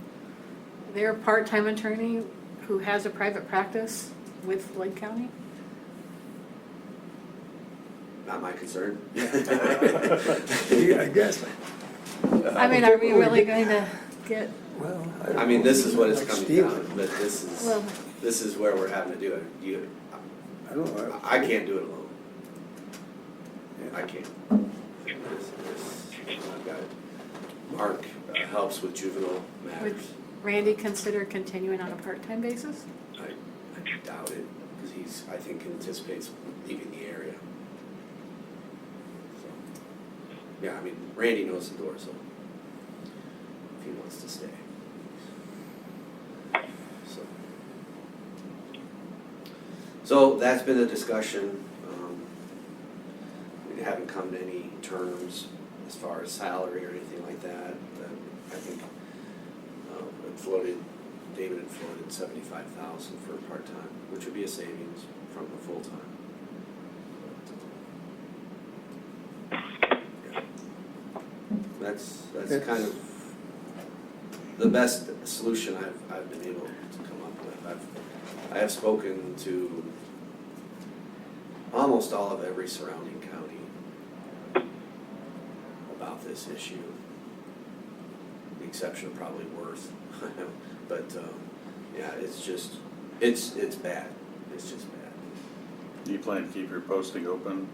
their part-time attorney who has a private practice with Floyd County? Not my concern. Yeah, I guess. I mean, are we really going to get, Well, I don't I mean, know. this is what it's Like coming stealing. down, but well, this is where we're having to do it. I don't know. I can't do it alone. Yeah. I can't. I've got, Mark helps with juvenile would matters. Randy consider continuing on a part-time basis? I doubt it, because I think anticipates leaving the area. So, yeah, I mean, Randy knows the door, so if he wants to stay. So that's been a discussion. We haven't come to any terms as far as salary or anything like that. But I think David had floated 75,000 for part-time, which would be a savings from the full-time. Yeah. That's kind of the best solution I've been able to come up with. I have spoken to almost all of every surrounding county about this issue, with the exception of probably Worth. But yeah, it's bad. It's just bad. Do you plan to keep your posting open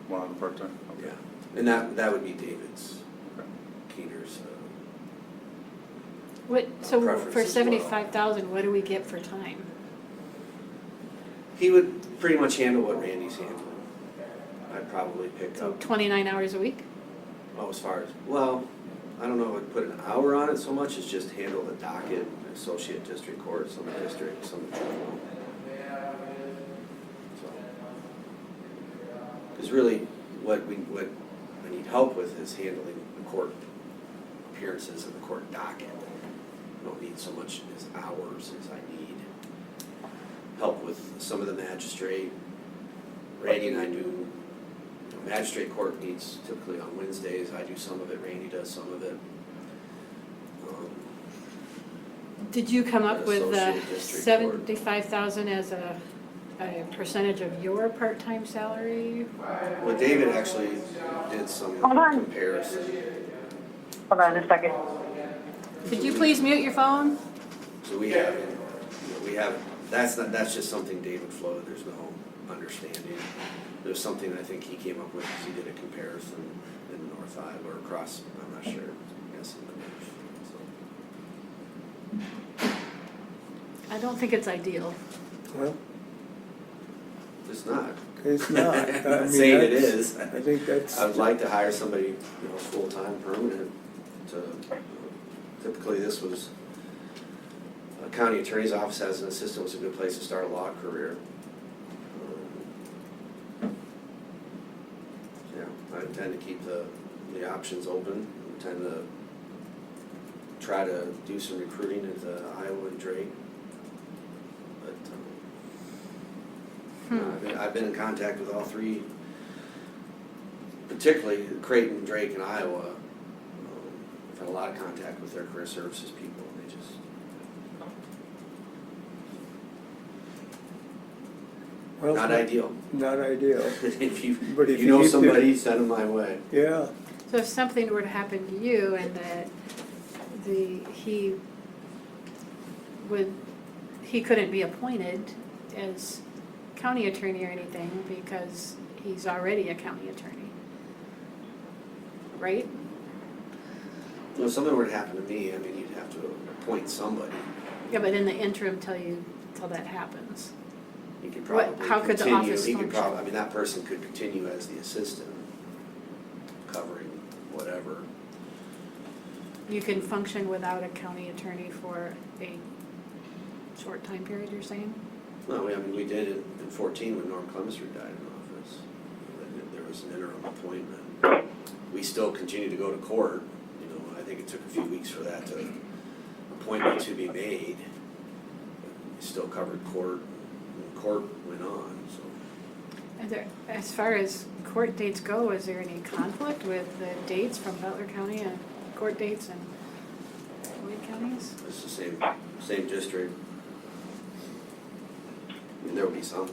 while on the part-time? Okay. Yeah, and that would be David's, Okay. Keener's. So Preference for as well. 75,000, what do we get for time? He would pretty much handle what Randy's handling. I'd probably pick So up. 29 hours a week? Oh, as far as, well, I don't know if I'd put an hour on it so much as just handle the docket, associate district court, some district, some juvenile. Because really, what I need help with is handling the court appearances and the court docket. I don't need so much as hours as I need help with some of the magistrate. Randy and I do, magistrate court meets typically on Wednesdays. I do some of it, Randy does some of it. Did you come up with Associate district court. 75,000 as a percentage of your part-time salary? Well, David actually did some Hold on. comparison. Hold on a second. Could you please mute your phone? So we have, that's just something David flowed, there's no understanding. There's something I think he came up with, because he did a comparison in North Iowa or across, I'm not sure, yes, in the north. I don't think it's ideal. Well, So, it's not. it's not. I I'm not mean, saying it that's- is. I think that's. I would like to hire somebody, full-time, permanent, typically this was, a county attorney's office as an assistant was a good place to start a law career. Yeah, I intend to keep the options open, I intend to try to do some recruiting at the Iowa and Drake. But I've been in contact with all three, particularly Creighton, Drake, and Iowa. I've had a lot of contact with their career services people, and they just, Well, not ideal. Not ideal. If you, But if if you know you- somebody, send them my way. Yeah, So if something were to happen to you and that he couldn't be appointed as county attorney or anything because he's already a county attorney, right? If something were to happen to me, I mean, you'd have to appoint somebody. Yeah, but in the interim till that happens. He could What- probably how could the continue, office he could function? probably, I mean, that person could continue as the assistant, covering whatever. You can function without a county attorney for a short time period, you're saying? No, I mean, we did in 14 when Norm Clemenser died in office. There was an interim appointment. We still continue to go to court. You know, I think it took a few weeks for that appointment to be made. We still covered court, and court went on, so. As far as court dates go, is there any conflict with the dates from Butler County and court dates in Floyd counties? It's the same district. I mean, there will be some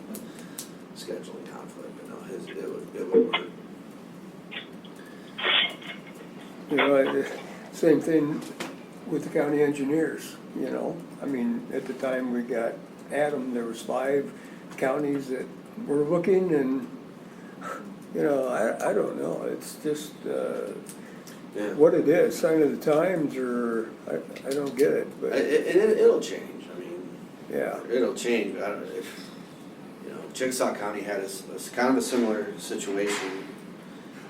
scheduling conflict, but no, it would work. You know, same thing with the county engineers, you know. I mean, at the time we got Adam, there was 5 counties that were looking and, you know, I don't know. It's just Yeah. what it is, sign of the times, or I don't get it, but It'll change, I mean, yeah. it'll change, but I don't know if, you know, Chickasaw County had a kind of a similar situation.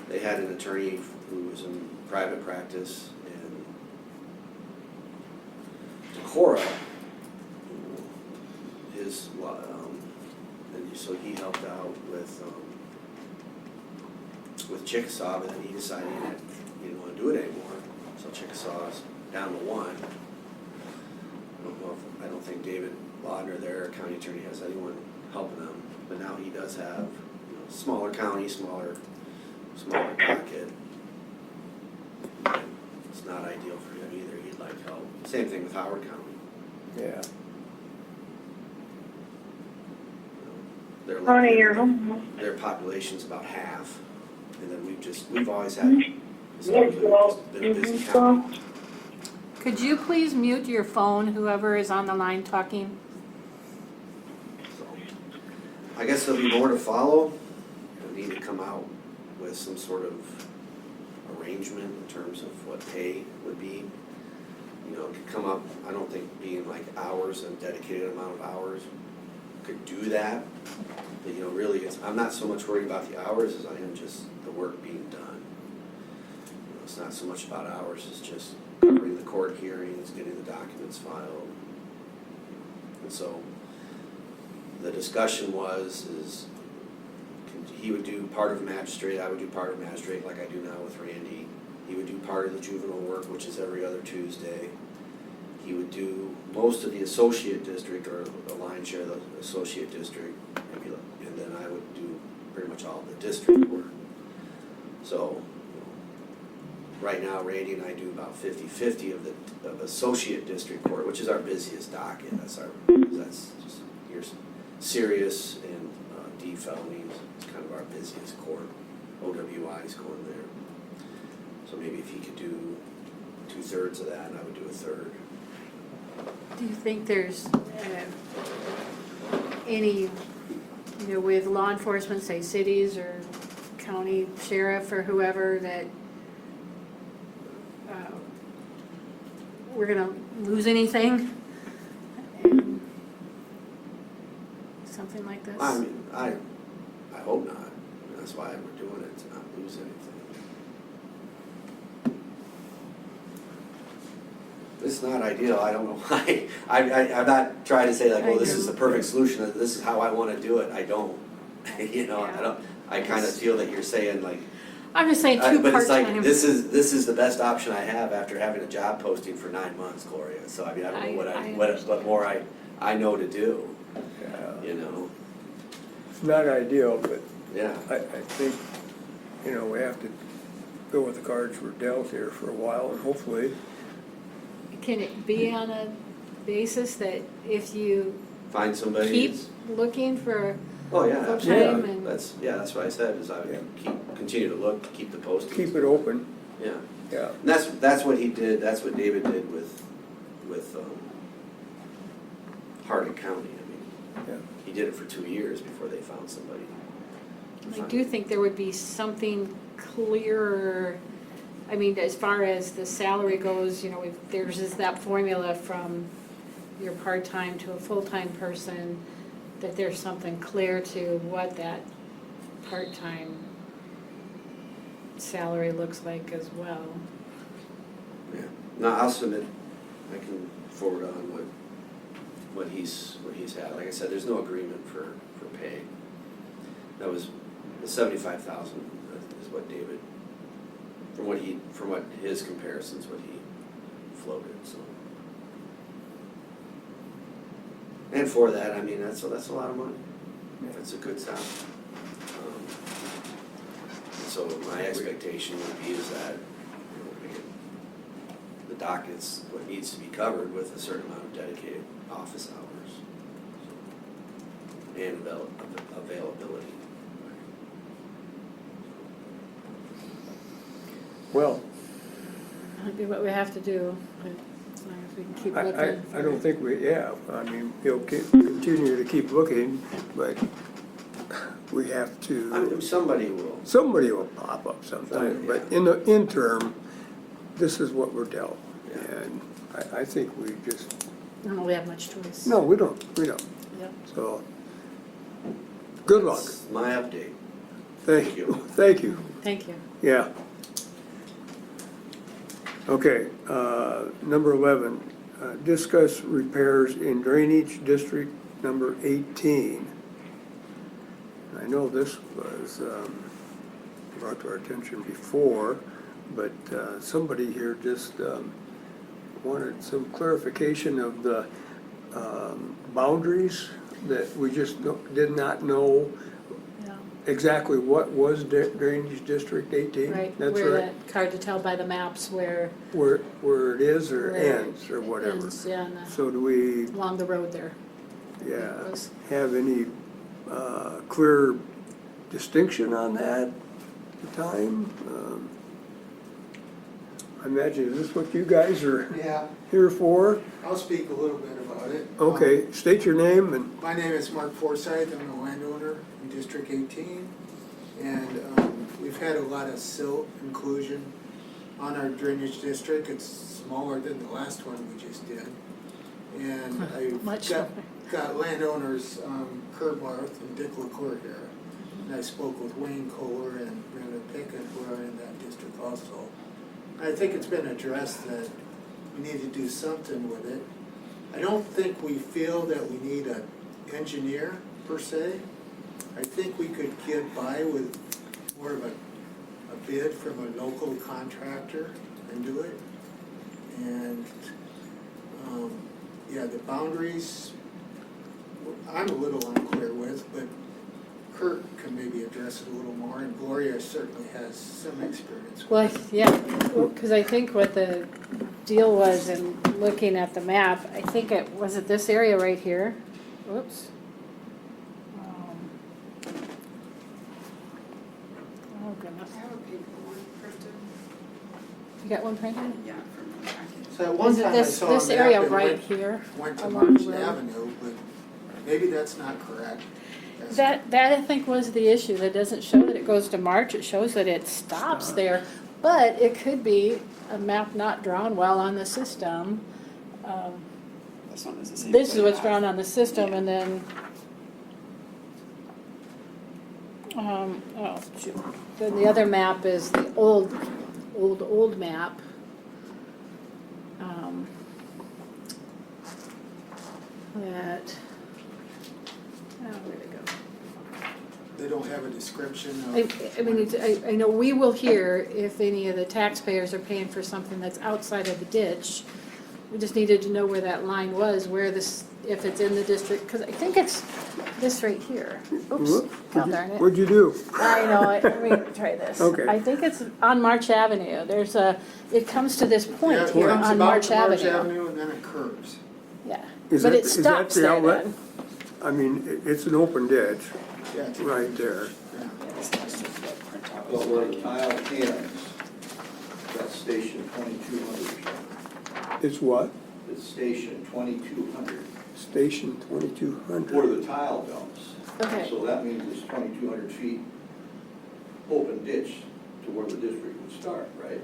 They had an attorney who was in private practice, and Decorah, and so he helped out with Chickasaw, but then he decided he didn't want to do it anymore, so Chickasaw's down to 1. I don't think David Laudner, their county attorney, has anyone helping them, but now he does have, you know, smaller county, smaller pocket. It's not ideal for him either, he'd like help. Same thing with Howard County. Yeah. Their Tony, you're home. Their population's about half, and then we've always had, historically, we've just been a busy county. Could you please mute your phone, whoever is on the line talking? So, I guess there'll be more to follow. We'll need to come out with some sort of arrangement in terms of what pay would be. You know, it could come up, I don't think being like hours, a dedicated amount of hours could do that. But, you know, really, I'm not so much worried about the hours as I am just the work being done. You know, it's not so much about hours, it's just covering the court hearings, getting the documents filed. And so the discussion is he would do part of magistrate, I would do part of magistrate like I do now with Randy. He would do part of the juvenile work, which is every other Tuesday. He would do most of the associate district, or the lion's share of the associate district, and then I would do pretty much all the district work. So, right now, Randy and I do about 50-50 of associate district court, which is our busiest docket. That's just your serious and D felonies. It's kind of our busiest court. OWI's going there. So maybe if he could do 2/3 of that, and I would do 1/3. Do you think there's any, with law enforcement, say cities or county sheriff or whoever, that we're gonna lose anything? Something like this? I mean, I hope not. That's why we're doing it, to not lose anything. It's not ideal, I don't know why. I'm not trying to say like, well, this is the perfect solution, this is how I want to do it. I don't. I kind of feel that you're saying like, I'm just saying two but it's like, part-time. this is the best option I have after having a job posting for 9 months, Gloria. So I mean, I don't know what more I know to do, Yeah. you know? It's not ideal, but Yeah. I think, we have to go with the cards we're dealt here for a while, and hopefully, Can it be on a basis that if you Find somebody. keep that's- looking for Oh, yeah, full absolutely. time and That's what I said, is I would continue to look, keep the postings. keep it open, Yeah. yeah. And that's what he did, that's what David did with Hardin County. I mean, Yeah. he did it for 2 years before they found somebody. I do think there would be something clearer. I mean, as far as the salary goes, there's just that formula from your part-time to a full-time person, that there's something clear to what that part-time salary looks like as well. Yeah. No, I'll submit, I can forward on what he's had. Like I said, there's no agreement for pay. That was, the 75,000 is what David, from what his comparisons, what he floated, so. And for that, I mean, that's a lot of money, if it's a good job. So my expectation would be is that, the docket's what needs to be covered with a certain amount of dedicated office hours. And availability. Well, That'd be what we have to do, but as long as we can keep looking. I don't think I mean, we'll continue to keep looking, but we have to, Somebody will. somebody will pop up sometime, but in the interim, this is what we're dealt. Yeah. And I think we just, I don't know, we have much choice. no, we don't, Yep. so, good luck. That's my update. Thank you, thank you, Thank you. yeah. Okay, number 11, discuss repairs in drainage district number 18. I know this was brought to our attention before, but somebody here just wanted some clarification of the boundaries that we just did not know Yeah. exactly what was drainage district 18. Right, That's where right. that, hard to tell by the maps where Where it is or Where it ends or whatever. ends, yeah, and, So do we, along the road there. yeah, It was- have any clear distinction on that at the time? I imagine, is this what you guys are Yeah, here for? I'll speak a little bit about it. Okay, state your name and, My name is Mark Forsythe, I'm a landowner in District 18, and we've had a lot of silt inclusion on our drainage district. It's smaller than the last one we just did. And I've Much got landowners, Kurt Barth and Dick LaCour here. And I spoke with Wayne Kohler and Brenda Pickett, who are in that district also. I think it's been addressed that we need to do something with it. I don't think we feel that we need an engineer per se. I think we could get by with more of a bid from a local contractor and do it. And, yeah, the boundaries, I'm a little unclear with, but Kurt can maybe address it a little more, and Gloria certainly has some experience with Well, it. yeah, because I think what the deal was in looking at the map, I think was it this area right here? Whoops. Oh goodness. I have a paper one printed, You got one printed? yeah, from the packet. So at one Is it time I this, saw this a map area and right went- here? went to along March the road? Avenue, but maybe that's not correct. That's- That I think was the issue. That doesn't show that it goes to March. It shows that it stops there. But it could be a map not drawn well on the system. This one is the same. This is what's drawn on the system, and then, oh, shoot. Then the other map is the old map. That, where'd it go? They don't have a description of. I mean, I know we will hear if any of the taxpayers are paying for something that's outside of the ditch. We just needed to know where that line was, where this, if it's in the district, because I think it's this right here. Oops, oh darn it. what'd you do? I know, let me try this. Okay. I think it's on March Avenue. There's it comes to this Yeah, point it here comes on about March to March Avenue. Avenue and then it curves. Yeah, Is but that- it is that stops the there outlet? then. I mean, it's an open ditch Yeah, it's- right there. yeah. But where the tile ends, that's station 2200. It's what? It's station 2200, Station where 2200. the tile dumps. Okay. So that means it's 2200 feet open ditch to where the district would start, right?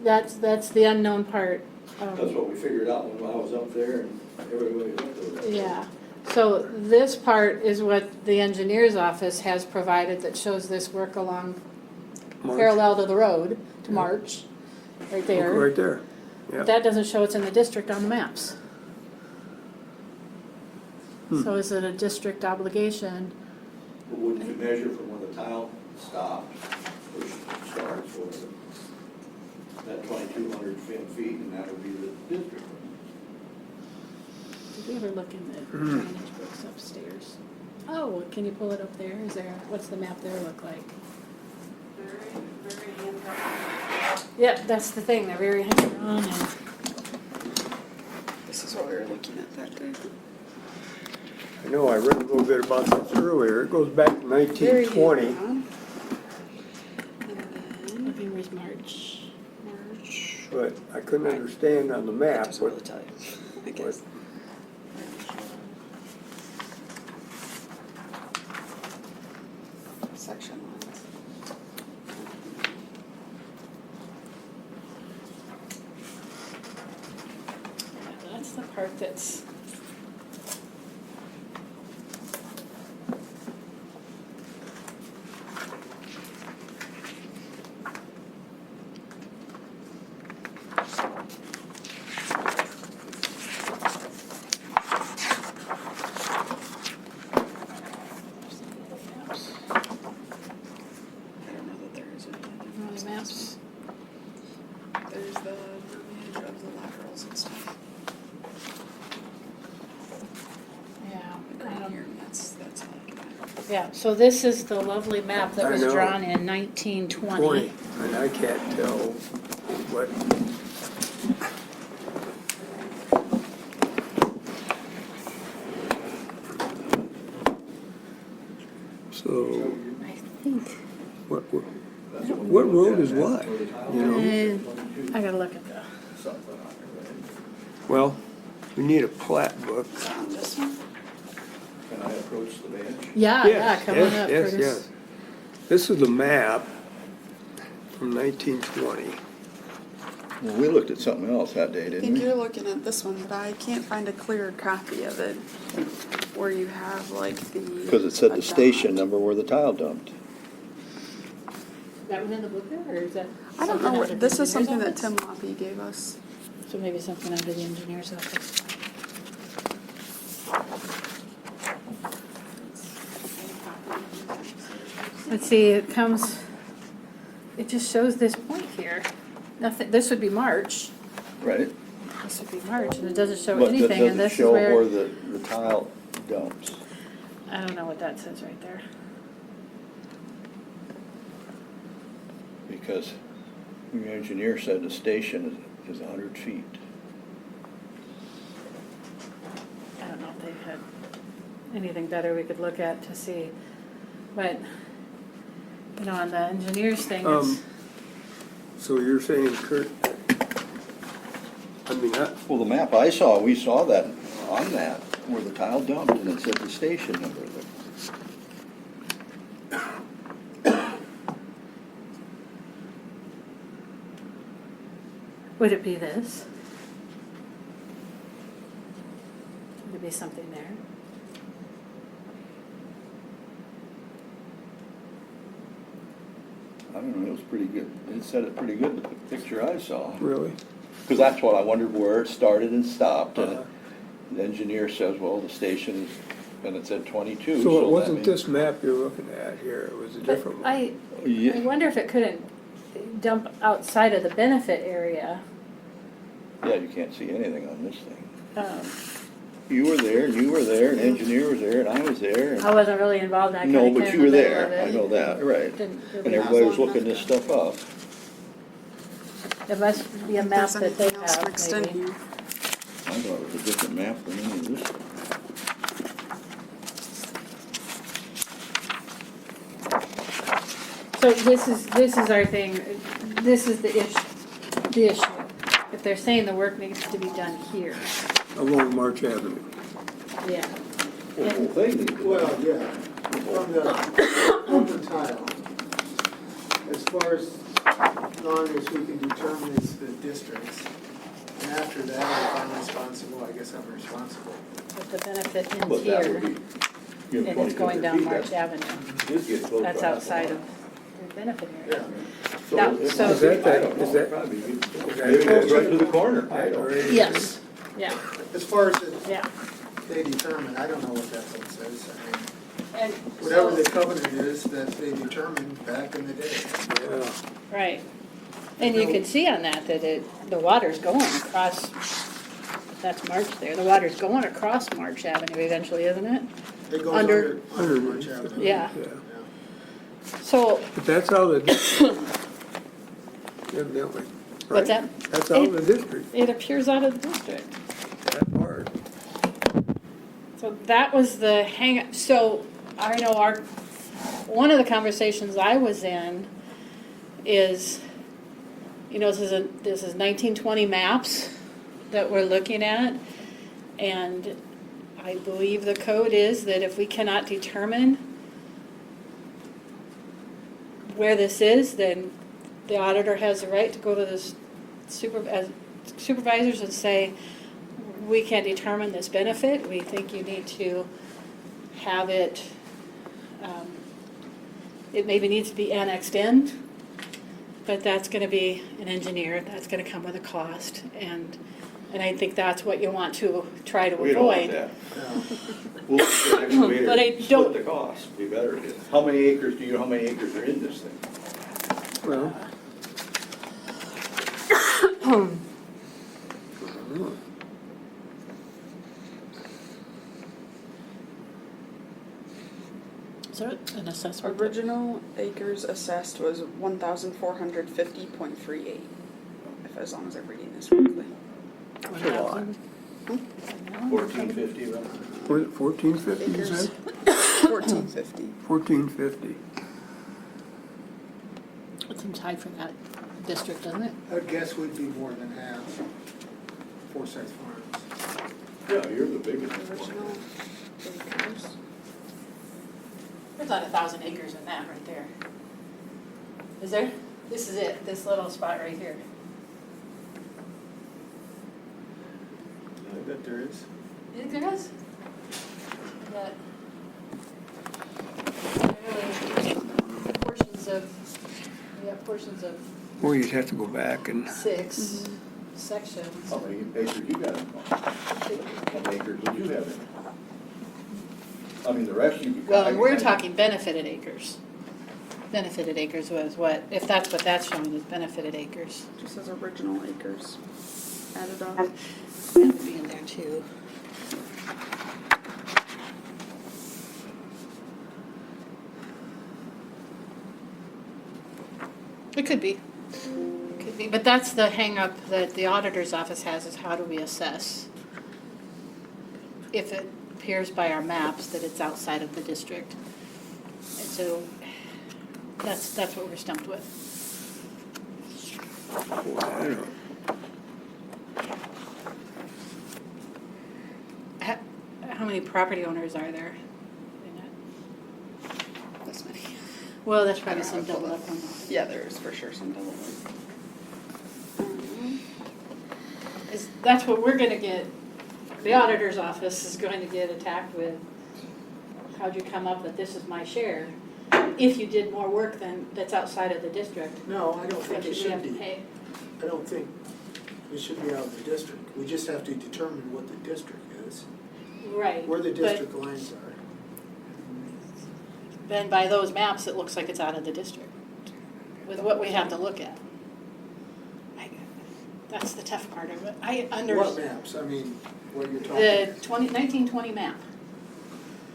That's the unknown part. That's what we figured out when I was up there and everybody was up there. Yeah, so this part is what the engineer's office has provided that shows this work along March. parallel to the road to Yeah. March. right there. Right there, yeah. That doesn't show it's in the district on the maps. So is it a district obligation? But wouldn't you measure from where the tile stops, or starts, or that 2,200 feet, and that would be the district? Did we ever look in the drainage books upstairs? Oh, can you pull it up there? Is there, what's the map there look like? Very hand-drawn. Yep, that's the thing, they're very hand-drawn and, This is what we were looking at that day. I know, I read a little bit about this earlier, it goes back to Very 1920. hand-drawn. And then okay, where's March? March. But I couldn't understand on the map Doesn't what, really tell you, I guess. Section lines. Yeah, that's the part that's. I don't know that there is any. On the maps. There's the verbiage of the laterals and stuff. Yeah. Right here, and that's all I can find. Yeah, so this is the lovely map that I was know. drawn in 1920. 20, and I can't tell what. So, I think, what road is what, you know? I gotta look at the, Well, we need a plat book. On this one? Can I approach the bench? yeah, come on Yes, up, yes, Curtis. yes. This is a map from 1920. Well, we looked at something else that day, I didn't think we? you're looking at this one, but I can't find a clear copy of it where you have like the. Because it said the station adopt. number where the tile dumped. That one in the book there, or is that? I don't know, something what under this the is something that engineer's Tim Loppy gave us. office? So maybe something under the engineer's office. Let's see, it comes, it just shows this point here. Nothing, this would be March, Right? this would be March, and it doesn't show But that anything, and doesn't this is show where where, the tile dumps. I don't know what that says right there. Because the engineer said the station is 100 feet. I don't know if they had anything better we could look at to see, but, you know, on the engineer's thing, it's, So you're saying, Kurt, I mean, Well, the map I saw, we saw that on that, where the tile dumped, and it said the station number there. would it be this? Would it be something there? I don't know, it was pretty good. It said it pretty good, the picture I saw. really? Because that's what I wondered where it started and stopped. Uh-huh. And the engineer says, well, the station is, and it said 22. So it that wasn't means- this map you're looking at here, it was a But different one. I Yeah. wonder if it couldn't dump outside of the benefit area. Yeah, you can't see anything on this thing. Um, You were there, and you were there, and the engineer was there, and I was there. and- I wasn't really involved, I No, kinda but came you in were the middle of there, it. I know that, right. Didn't And really- everybody was long looking enough this to- stuff up. It must be a If map there's that they anything else have, mixed in maybe. here. I thought it was a different map than any of this stuff. So this is our thing, this is the issue. If they're saying the work needs to be done here, Along March Avenue. yeah. Well, the whole thing needs to be- Well, yeah, from the tile. As far as long as we can determine it's the districts. And after that, if I'm responsible, I guess I'm responsible. But the benefit ends But that would here, be, you know, and it's going 2,200 down feet, March that's- Avenue. This gets close That's to half a outside mile. of the benefit area. Yeah. No, it so- might Is that be- I that- don't is know, that- probably, is that maybe it goes close right to the corner. I don't. Yes, yeah, As far as it, yeah. they determine, I don't know what that one says. I mean, And whatever so- the covenant is that they determined back in the day. Yeah. Right. And you can see on that the water's going across, that's March there, the water's going across March Avenue eventually, isn't it? It goes Under- under March Avenue. Yeah. Yeah. So, But that's how the, evidently. what's right? that? That's how the district, It appears out of the district. that part. So that was the hang, so I know one of the conversations I was in is, you know, this is 1920 maps that we're looking at. And I believe the code is that if we cannot determine where this is, then the auditor has the right to go to the supervisors and say, we can't determine this benefit, we think you need to have it, it maybe needs to be annexed in, but that's gonna be an engineer, that's gonna come with a cost, and I think that's what you want to try to We don't want avoid. that. Yeah. We'll let the excavator But I don't- split the cost, be better. How many acres, do you know how many acres are in this thing? Well. Is there an assessment? Original acres assessed was 1,450.38. As long as I'm reading this correctly. That's a lot. 1450, then? Was it 1450, you Acres. said? 1450. 1450. It seems high for that district, doesn't it? I'd guess we'd be more than half Forsyth Farms. Yeah, you're the biggest Original one. acres. There's not 1,000 acres in that right there. Is there? This is it, this little spot right here. I bet there is. You think there is? But really, portions of Well, you'd have to go back and, 6 sections. How many acres you got in? How many acres did you have in? I mean, the rest you could. Well, and we're talking benefited acres. Benefited acres was what, if that's what that's showing is benefited acres. Just as original acres added up. That would be in there too. It could be. Could be, but that's the hang up that the auditor's office has, is how do we assess? If it appears by our maps that it's outside of the district. And so that's what we're stumped with. boy, I don't know. How many property owners are there in that? This many. Well, that's probably some double up on that. Yeah, there is for sure some double. That's what we're gonna get, the auditor's office is going to get attacked with, how'd you come up with this is my share? If you did more work that's outside of the district, No, I don't what think it should we have should to be. pay? I don't think it should be out of the district. We just have to determine what the district is, Right. where the but district lines are. Then by those maps, it looks like it's out of the district, with what we have to look at. That's the tough part of it. I What understand. maps? I mean, what you're The talking, 1920 map.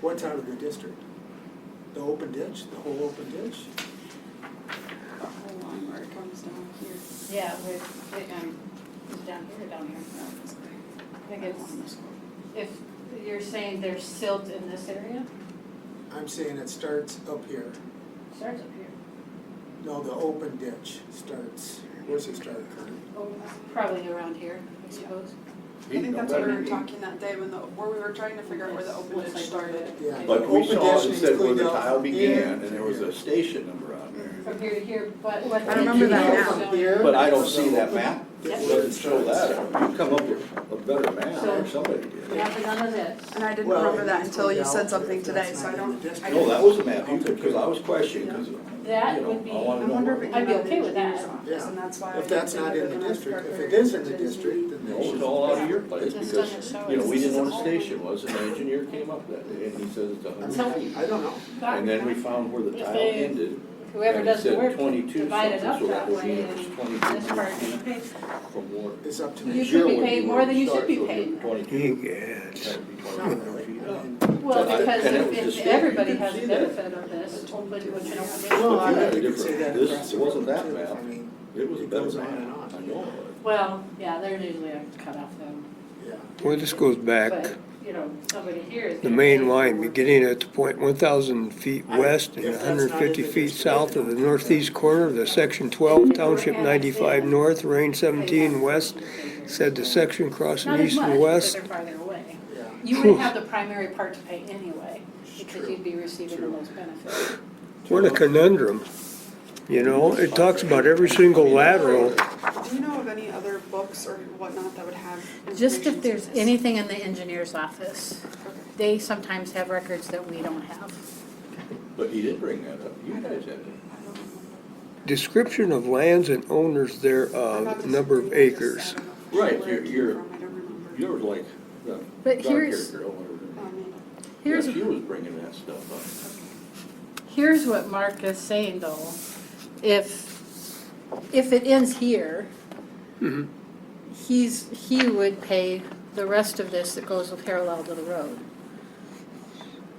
what's out of the district? The open ditch, the whole open ditch? The whole line where it comes down here. Yeah, it's down here or down here? I think it's, if you're saying there's silt in this area, I'm saying it starts up here. starts up here. No, the open ditch starts, where's it start, Kurt? Oh, probably around here, I suppose. I think that's what we were talking that day where we were trying to figure out where the open ditch started. Yeah. But we Open saw, ditch it needs said where cleaned the out tile from began, here. and there was a station number on there. From here to here, but what. I remember that now. From here But I don't to see the that open- map It doesn't show that. You come up with a better map or somebody did. Yeah, but none of this. And I didn't Well, remember that it's until you put out, said but something if today, that's so I not in don't. the district- I No, didn't- that was a map, because I was questioning, because, That you know, would be, I wanna I know. wonder what- if it I'd be came out of okay the with that. engineer's office, and that's why. If that's not in the district, if it is in the district, then No, they it's should. all out of your place, Just because, doesn't show you know, us. we didn't know what a station was, and the engineer came up that day, and he says it's 100 feet. I don't know. And then we found where the If tile they- ended, whoever and it does the said work, 22 divide it something, up so that that would way, be and it's this 22 part feet is paid. from what. It's up to You me. should be paid more than you should be Start, so paid. 22, Yes. that would be Not 22 really. feet I up. mean, Well, And because it was if distinct, everybody you could has see the that. benefit of this, open, which you Well, know. I But bet you you had could say that this across the wasn't road, that too. map. I mean, It was a it better goes map, on and on. I know of it. Well, yeah, there's usually a cutoff though, Yeah. Well, this goes back, but, you know, somebody here is. the gonna main pay line for- beginning at the point 1,000 feet west and If that's not 150 in the feet district, south of the northeast corner of the section 12, township 95 north, range 17 west, said the section crossing Not as east much, and because west. they're farther away. Yeah. You would have the primary part to pay anyway, because you'd be receiving the most benefit. What a conundrum. You know, it talks about every single lateral. Do you know of any other books or whatnot that would have? Just if information there's to this? anything in the engineer's office, Okay. they sometimes have records that we don't have. But he did bring that up, you guys had it. I don't remember. Description of lands and owners I'm not thereof, number of disagreeing, I just- acres. I don't know Right, where it came you're- from, I don't remember. You were like, the But dark here's- haired girl, whatever. Maybe. Here's, Yeah, she was bringing that stuff up. here's what Mark is saying though, if it ends here, Mhm. he would pay the rest of this that goes parallel to the road.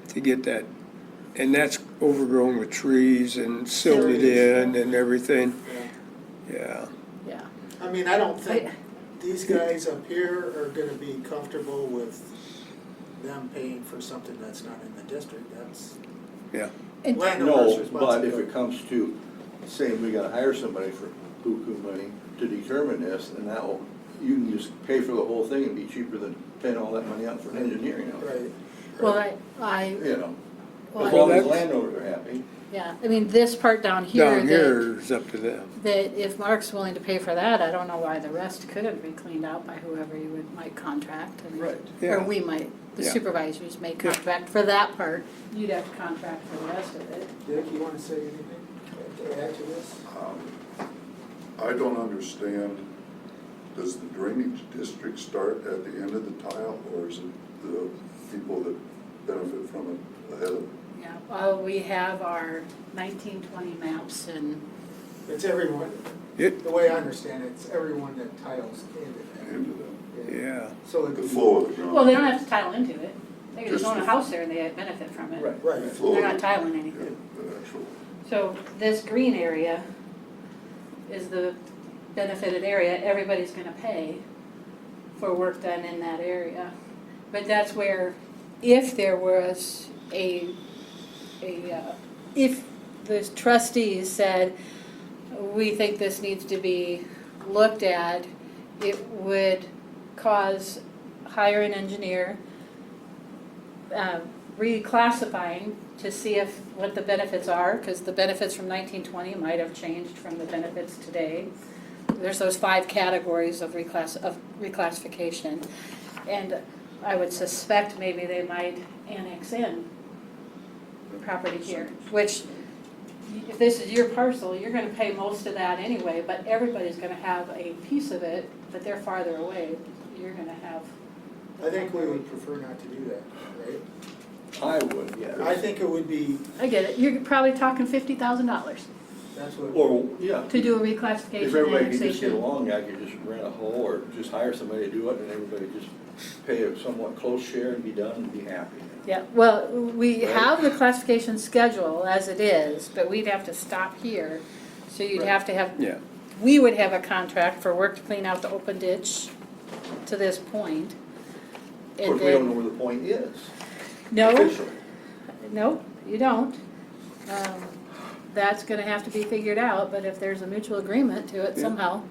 To get that, and that's overgrown with trees and silted in and everything. Yeah. Yeah. Yeah. I mean, I don't think these guys up here are gonna be comfortable with them paying for something that's not in the district. That's And- landowner's No, responsibility. but if it comes to saying we gotta hire somebody for buku money to determine this, and that will, you can just pay for the whole thing and be cheaper than paying all that money out for engineering. Right. Well, I, You know, well, as I- long as landowners are happy. yeah, I mean, this part down here, Down that, here is up to them. that if Mark's willing to pay for that, I don't know why the rest couldn't be cleaned out by whoever you might contract. I mean, Right. Or Yeah. we might, the Yeah. supervisors may contract for that part, you'd have to contract for the rest of it. Dick, you wanna say anything to add to this? I don't understand, does the drainage district start at the end of the tile, or is it the people that benefit from it ahead of? Yeah, well, we have our 1920 maps and, It's everyone, It, the way I understand it, it's everyone that tiles into Into that. yeah. So it the could be. flow of the ground? well, they don't have to tile into it. They can just Just own a the- house there and they benefit from it. Right. The Right. flow They're of not the- tiling yeah, anything. the actual, So this green area is the benefited area, everybody's gonna pay for work done in that area. But that's where, if there was if the trustees said, we think this needs to be looked at, it would cause hire an engineer, reclassifying to see if, what the benefits are, because the benefits from 1920 might have changed from the benefits today. There's those 5 categories of reclassification. And I would suspect maybe they might annex in property here, which, if this is your parcel, you're gonna pay most of that anyway, but everybody's gonna have a piece of it, but they're farther away, you're gonna have. I think we would prefer not to do that, right? I would, yeah. I think it would be, I get it, you're probably talking $50,000 that's what. Or, yeah. to do a If reclassification everybody could just get annexation. along, I could just rent a hole or just hire somebody to do it, and everybody just pay a somewhat close share and be done and be happy. Yeah, well, we Right. have the classification schedule as it is, but we'd have to stop here. So you'd Right. have to have, Yeah. we would have a contract for work to clean out the open ditch to this point. Of And course, we don't know then, where the point is. no, Officially. no, you don't. That's gonna have to be figured out, but if there's a mutual agreement to it Yeah. somehow.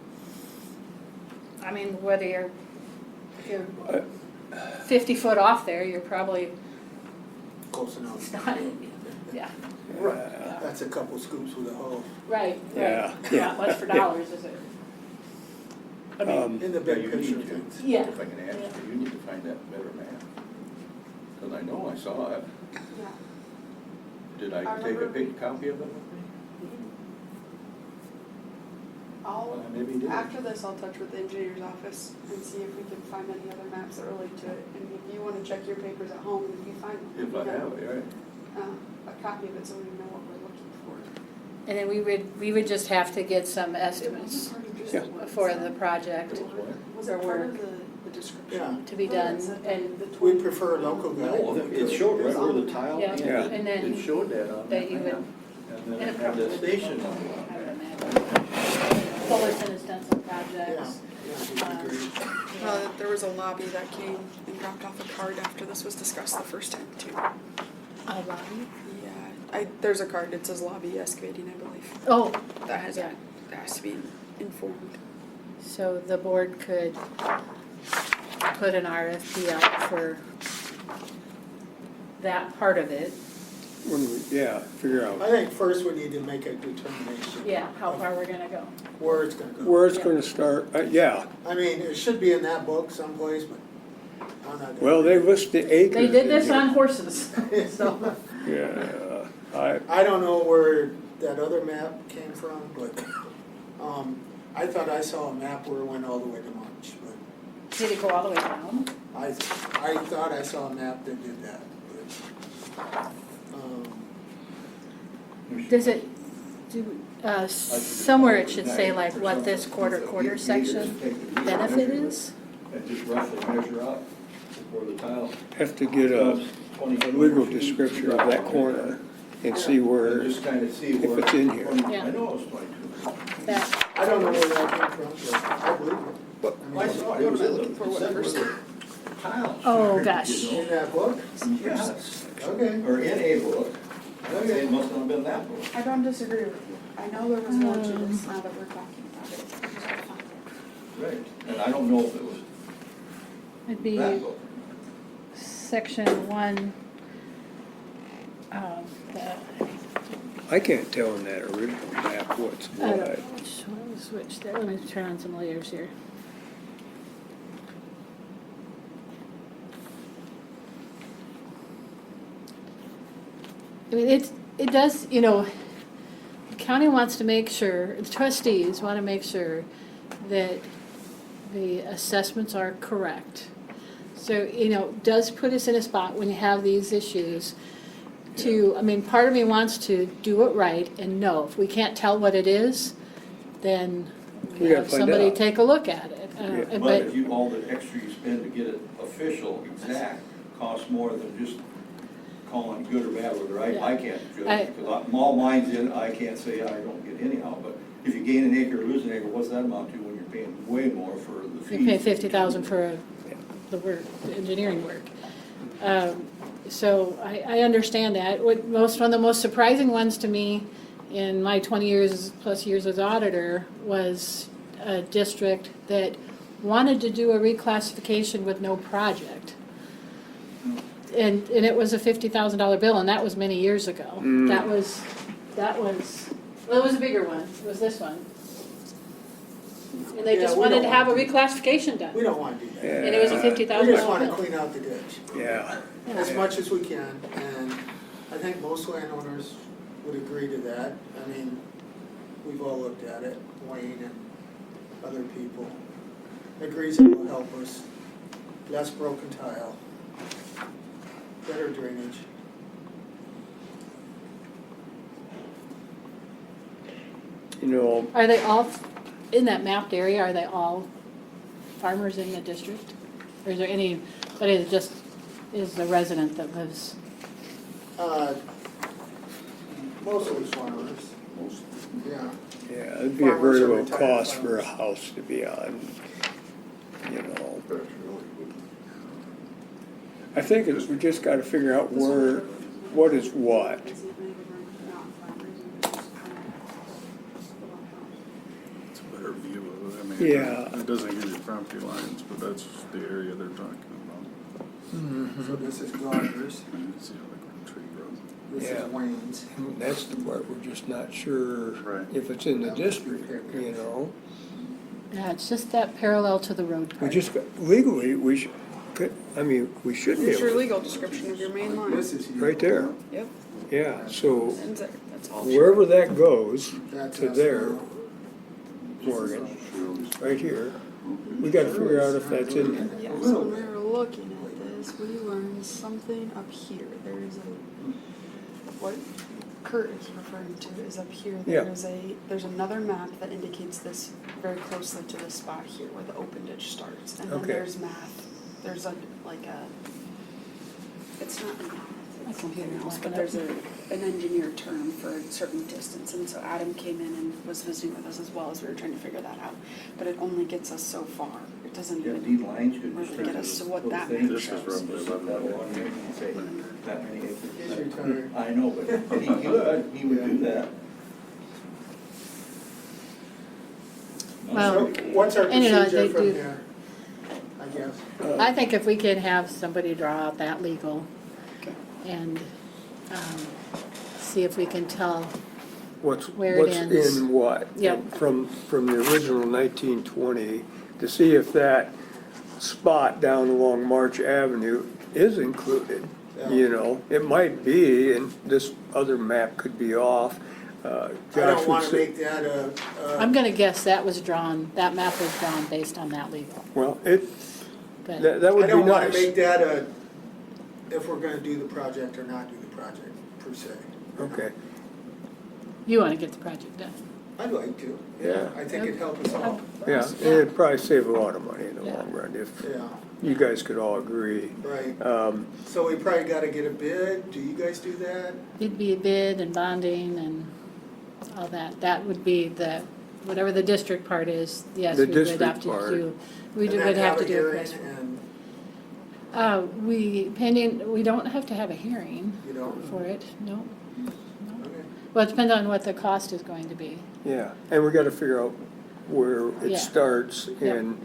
I mean, whether if you're 50 foot off there, you're probably Close enough. not, yeah, That's a couple scoops with a hoe. right, Yeah. right. Not much for dollars, is it? I mean, in the Yeah, big you picture need to. things. Yeah. If I can ask you, you need to find that better map. Because I know I saw it. Yeah. Did I I take a remember- big copy of it with me? I'll, Maybe you did. after this, I'll touch with the engineer's office and see if we can find any other maps that relate to it. And if you wanna check your papers at home, and if you find one, If I have it, right. a copy of it so we know what we're looking for. And then we would just have to get some estimates Yeah. for the project Was Or it part work. of the description? Yeah. to be done, and, We prefer a local guy. No, it showed right where the tile Yeah. ended. Yeah. And then It showed that on that that you map. would- And then and it it had the probably- station number I on would there. imagine. Fullerton has done some Yeah, projects. yeah, I agree. There was a lobby that came and dropped off a card after this was discussed the first time too. A lobby? Yeah, there's a card that says lobby excavating, I believe. Oh, That has, yeah. that has to be informed. So the board could put an RFP out for that part of it. When we, yeah, figure out I think first we need to make a determination. Yeah, how far we're gonna go. Where it's gonna go. where it's gonna start, yeah. I mean, it should be in that book someplace, but I'm not. gonna- Well, they list the acres. They did in this here. on horses, so. Yeah, I don't know where that other map came from, but, I thought I saw a map where it went all the way to March, but Did it go all the way down? I thought I saw a map that did that, but, Does it, somewhere it should say like what this quarter section benefit is? And just roughly measure out where the tile. have to get a legal description of that corner and see And where, just kind of see if where. it's in here. Yeah. I know it was 22. That, I don't know where that came from, but I believe it. But I I mean, saw it, it was in the, For what it said where person? the tiles. Oh, gosh. You know? In that book? Yes, Okay. or in a book. It must not have been that book. I don't disagree with you. I know there was more to this now that we're talking about it. I just gotta find it. Right, and I don't know if it was it'd be that book. section 1, the, I can't tell in that original map what's I don't know what. which one was which there. Let me turn on some layers here. I mean, it does, the county wants to make sure, the trustees want to make sure that the assessments are correct. So, does put us in a spot when you have these issues to, I mean, part of me wants to do it right and know, if we can't tell what it is, then We gotta have find somebody out. take a look at it. Yeah. But if you, all the extra you spend to get it official, exact, costs more than just calling good or bad, whether Yeah. I can't judge, because all mine's in, I can't say I don't get anyhow, but if you gain an acre or lose an acre, what's that amount to when you're paying way more for the fees? You pay $50,000 for the work, the engineering work. So I understand that. One of the most surprising ones to me in my 20+ years as auditor was a district that wanted to do a reclassification with no project. And it was a $50,000 bill, and that was many years ago. That was, well, it was a bigger one. It was this one. And they Yeah, just we wanted don't to have a want reclassification done. We don't wanna do that. And it was a Yeah, $50,000 We just wanna bill. clean out the ditch. Yeah, As much as we can, and I think most landowners would agree to that. I mean, we've all looked at it, Wayne and other people. Agrees it will help us. Less broken tile. Better drainage. Are they all, in that mapped area, are they all farmers in the district? Or is there anybody that just is a resident that lives? Mostly farmers. Yeah. yeah, it'd be a Farmers very are low retired cost for a farmers. house to be on, That's really good. I think we just gotta figure out what is what. Is it maybe we're not farmers and just It's a better view of it. I mean, Yeah. it doesn't give you property lines, but that's the area they're talking about. So this is Rogers, And it's, like a tree growth. this Yeah. is Wayne's. That's the part we're just not sure Right. if it's in the That must be district, pictures. Yeah, it's just that parallel to the road We part. just, legally, we should, we should be Here's able your to, legal description of your main line. This is you. right there. Yep, Yeah, so ends there, that's all. wherever that goes That's to us there, now. Morgan, right here, we gotta figure out if that's in there. Yeah, so when we were looking at this, we learned something up here. There's what Kurt is referring to is up here. Yeah. There's another map that indicates this very closely to this spot here where the open ditch starts. And then Okay. there's math. There's it's not math, My it's computer something else, won't but get there's an engineer term for a certain distance. And so Adam came in and was visiting with us as well as we were trying to figure that out. But it only gets us so far. It doesn't Yeah, even these lines could really just. get us to what that thing. map This is shows. roughly 11 That million. one, maybe you say that many acres. He's retired. I know, but he would do that. Well, So what's our and, you know, procedure they from do- here? I guess. I think if we could have somebody draw out that legal Okay. and see if we can tell, What's Where it ends. in what? Yep. From the original 1920, to see if that spot down along March Avenue is included. Yeah. You know, it might be, and this other map could be off. I Josh don't would wanna say- make that I'm gonna guess that map was drawn based on that legal. Well, But that I would be don't wanna nice. make that if we're gonna do the project or not do the project, per se. Okay, you wanna get the project done. I'd like to. Yeah. I think it'd help us all. yeah, and it'd probably save a lot of money in the Yeah. long run if Yeah, you guys could all agree. right. So we probably gotta get a bid. Do you guys do that? It'd be a bid and bonding and all that. That would be whatever the district part is, yes, The we would have district to part. do. We And then would have to do a hearing press. and We don't have to have a hearing you don't? for it, no. Okay. Well, it depends on what the cost is going to be. yeah, and we gotta figure out where Yeah. it starts Yep. and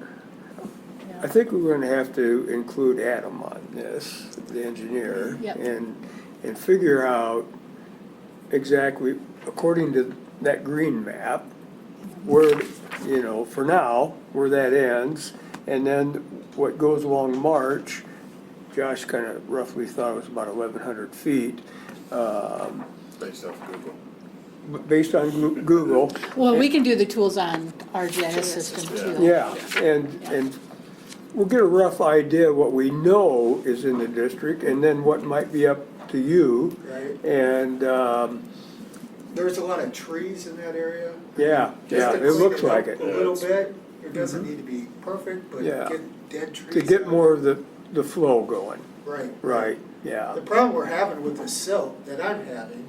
Yeah. I think we're gonna have to include Adam on this, the engineer. Yep. And figure out exactly, according to that green map, where, you know, for now, where that ends. And then what goes along March, Josh kind of roughly thought it was about 1,100 feet. Based off Google. Based on Google, Well, we can do the tools on our GIS system too. yeah, and we'll get a rough idea of what we know is in the district, and then what might be up to you. Right. And, There's a lot of trees in that area. yeah, Just to it clean looks up like it. A little bit. It doesn't need to be perfect, but Yeah. get dead trees. To get out. more of the flow going, Right. right, yeah. The problem we're having with the silt that I'm having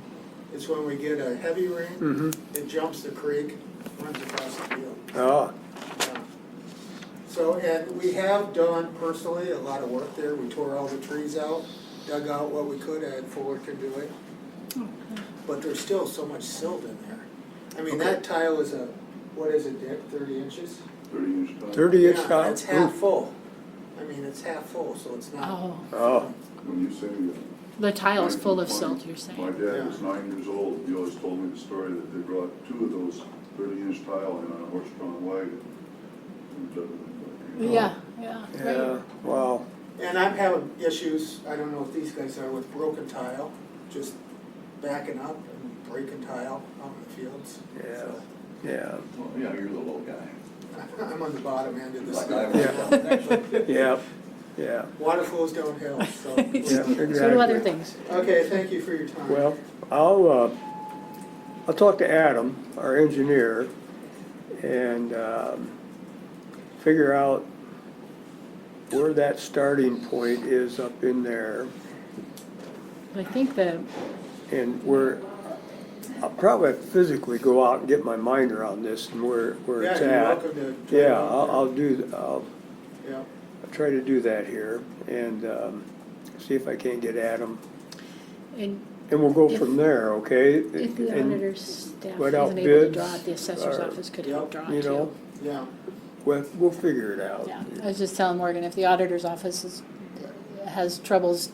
is when we get a heavy rain, Mm-hmm, it jumps the creek, runs across the field. oh, Yeah. So, and we have done personally a lot of work there. We tore all the trees out, dug out what we could, I had Fuller can do it. But there's still so much silt in there. I mean, that tile is what is it, Dick, 30 inches? 30-inch tile. 30-inch Yeah, tile? it's half full. I mean, it's half full, so it's not. Oh, Oh, When you say the tile is full of 1920, silt, you're my saying? dad was 9 years old, he always told me the story that they brought 2 of those 30-inch tile in on a horse-drawn wagon. Yeah, yeah, wow, And I'm having issues, I don't know if these guys are, with broken tile, just backing up and breaking tile out in the fields. Yeah. So, yeah, Well, yeah, you're the little guy. I'm on the bottom end of the Like scale. yeah, yeah, Water flows downhill, so. yeah, exactly. So do other things. Okay, thank you for your time. Well, I'll talk to Adam, our engineer, and, figure out where that starting point is up in there. I think that, And where, I'll probably physically go out and get my mind around this and where it's Yeah, you're at. welcome to. join Yeah, out there. I'll Yeah, try to do that here and, see if I can't get Adam. and And we'll go If- from there, okay? if the And auditor's staff put out isn't able to bids, draw it, the assessor's or, office could help draw it too. You know, yeah. we'll figure it out. Yeah, I was just telling Morgan, if the auditor's office has troubles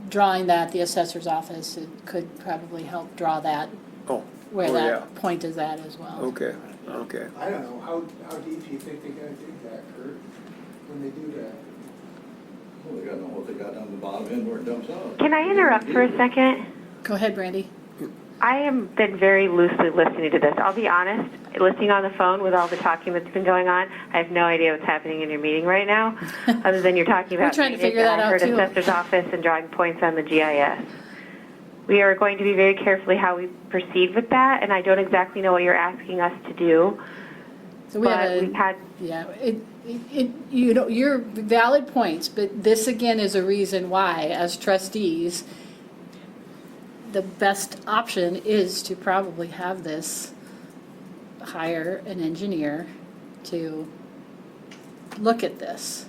drawing that, the assessor's office, it could probably help draw that Oh, where Oh, that yeah. point is at as well. Okay, okay. I don't know, how deep do you think they gotta dig that, Kurt, when they do that? Well, they gotta know what they got down the bottom end where it dumps out. Can I interrupt for a second? Go ahead, Brandy. I have been very loosely listening to this. I'll be honest, listening on the phone with all the talking that's been going on, I have no idea what's happening in your meeting right now, other than you're talking about We're trying to drainage, figure that and I out, heard too. assessor's office and drawing points on the GIS. We are going to be very carefully how we proceed with that, and I don't exactly know what you're asking us to do. So we have But we've had, yeah, you know, you're valid points, but this again is a reason why, as trustees, the best option is to probably have this, hire an engineer to look at this.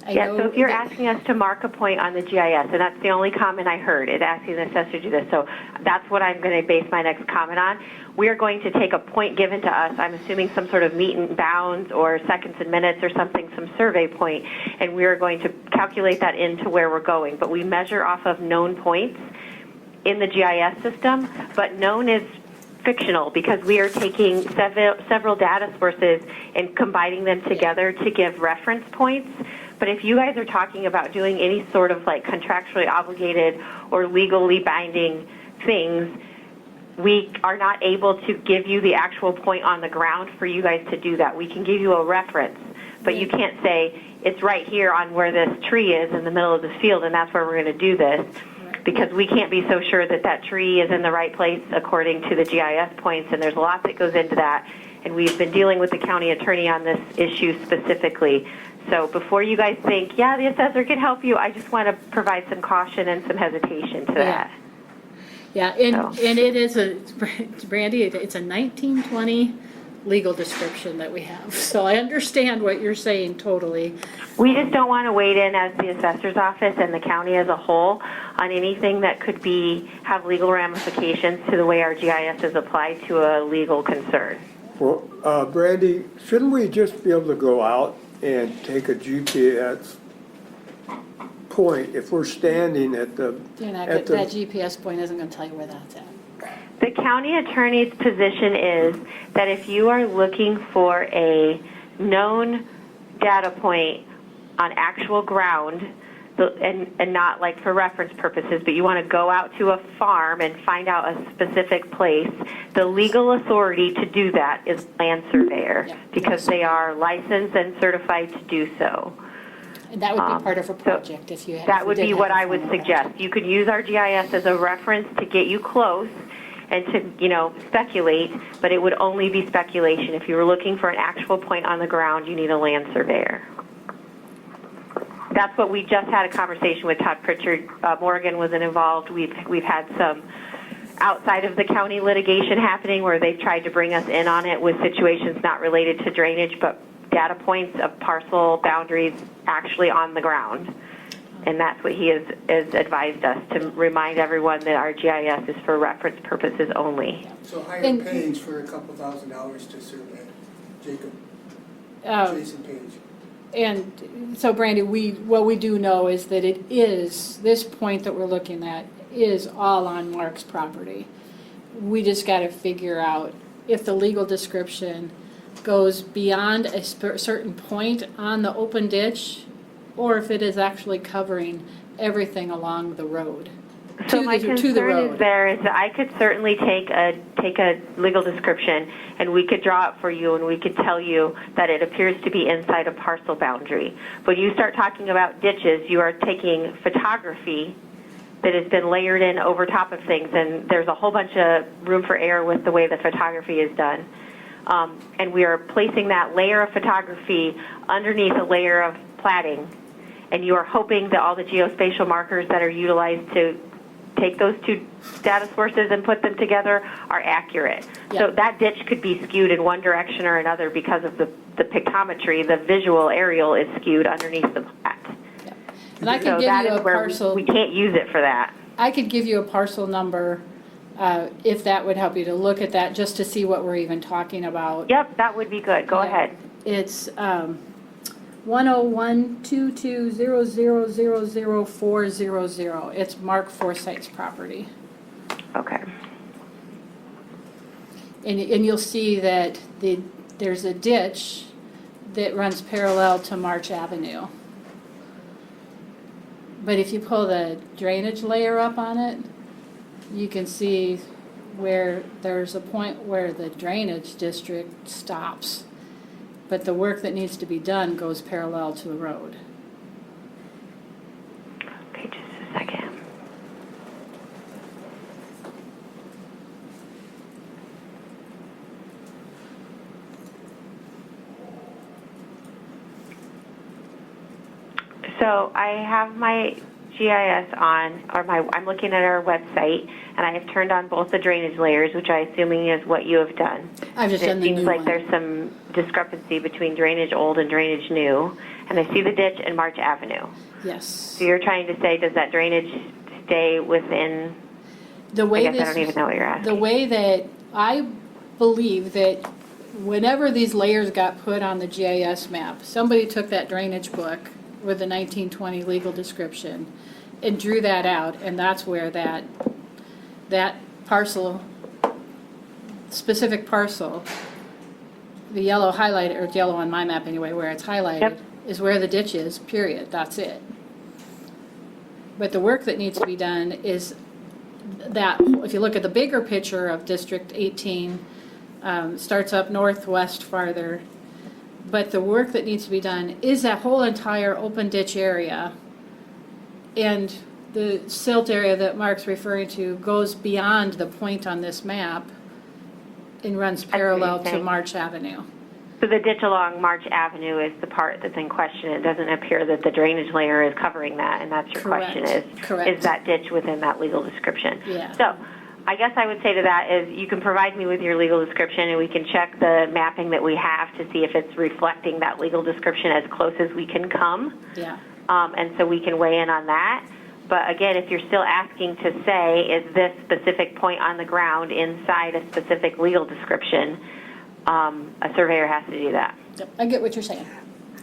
I yeah, know so if you're that- asking us to mark a point on the GIS, and that's the only comment I heard, is asking the assessor to do this, so that's what I'm going to base my next comment on. We are going to take a point given to us, I'm assuming some sort of meet and bounds or seconds and minutes or something, some survey point, and we are going to calculate that into where we're going. But we measure off of known points in the GIS system, but known is fictional because we are taking several data sources and combining them together to give reference points. But if you guys are talking about doing any sort of like contractually obligated or legally binding things, we are not able to give you the actual point on the ground for you guys to do that. We can give you a reference, but you can't say it's right here on where this tree is in the middle of the field and that's where we're going to do this, because we can't be so sure that that tree is in the right place according to the GIS points, and there's a lot that goes into that. And we've been dealing with the county attorney on this issue specifically. So before you guys think, yeah, the assessor can help you, I just want to provide some caution and some hesitation to that. Yeah, and it is Brandy, it's a 1920 legal description that we have. So I understand what you're saying totally. We just don't want to wade in as the assessor's office and the county as a whole on anything that could have legal ramifications to the way our GIS is applied to a legal concern. Well, Brandy, shouldn't we just be able to go out and take a GPS point if we're standing at the, That GPS point isn't going to tell you where that's at. The county attorney's position is that if you are looking for a known data point on actual ground, and not like for reference purposes, but you want to go out to a farm and find out a specific place, the legal authority to do that is land surveyor, because they are licensed and certified to do so. And that would be part of a project if you had. That would be what I would suggest. You could use our GIS as a reference to get you close and to, speculate, but it would only be speculation. If you were looking for an actual point on the ground, you need a land surveyor. That's what we just had a conversation with Todd Pritchard. Morgan wasn't involved. We've had some outside of the county litigation happening where they've tried to bring us in on it with situations not related to drainage, but data points of parcel boundaries actually on the ground. And that's what he has advised us, to remind everyone that our GIS is for reference purposes only. So hire Paige for a couple $1,000s to survey, Jason Page. And so, Brandy, what we do know is that this point that we're looking at is all on Mark's property. We just got to figure out if the legal description goes beyond a certain point on the open ditch, or if it is actually covering everything along the road. So my concern is that I could certainly take a legal description and we could draw it for you and we could tell you that it appears to be inside a parcel boundary. When you start talking about ditches, you are taking photography that has been layered in over top of things, and there's a whole bunch of room for error with the way the photography is done. And we are placing that layer of photography underneath a layer of platting, and you are hoping that all the geospatial markers that are utilized to take those two data sources and put them together are accurate. Yeah. So that ditch could be skewed in one direction or another because of the pictometry. The visual aerial is skewed underneath the plat. Yeah. And I So can give that you is a where parcel. we can't use it for that. I could give you a parcel number if that would help you to look at that, just to see what we're even talking about. Yep, that would be good. Go ahead. It's 10122000040. It's Mark Forsythe's property. Okay. And you'll see that there's a ditch that runs parallel to March Avenue. But if you pull the drainage layer up on it, you can see where there's a point where the drainage district stops. But the work that needs to be done goes parallel to the road. Okay, just a second. So I have my GIS on, I'm looking at our website, and I have turned on both the drainage layers, which I'm assuming is what you have done. I've just done the It new seems like one. there's some discrepancy between drainage old and drainage new, and I see the ditch and March Avenue. Yes. So you're trying to say, does that drainage stay within, The way I guess I don't even know what you're asking. The way that I believe that whenever these layers got put on the GIS map, somebody took that drainage book with the 1920 legal description and drew that out, and that's where that parcel, specific parcel, the yellow highlighted, or it's yellow on my map anyway, where it's highlighted, Yep. is where the ditch is, period, that's it. But the work that needs to be done is that, if you look at the bigger picture of District 18, starts up northwest farther, but the work that needs to be done is that whole entire open ditch area. And the silt area that Mark's referring to goes beyond the point on this map and runs parallel to saying. March Avenue. So the ditch along March Avenue is the part that's in question. It doesn't appear that the drainage layer is covering that, and that's your question is, Correct. is that ditch within that legal description? Yeah. So I guess I would say to that is you can provide me with your legal description, and we can check the mapping that we have to see if it's reflecting that legal description as close as we can come. Yeah. And so we can weigh in on that. But again, if you're still asking to say, is this specific point on the ground inside a specific legal description, a surveyor has to do that. Yep, I get what you're saying.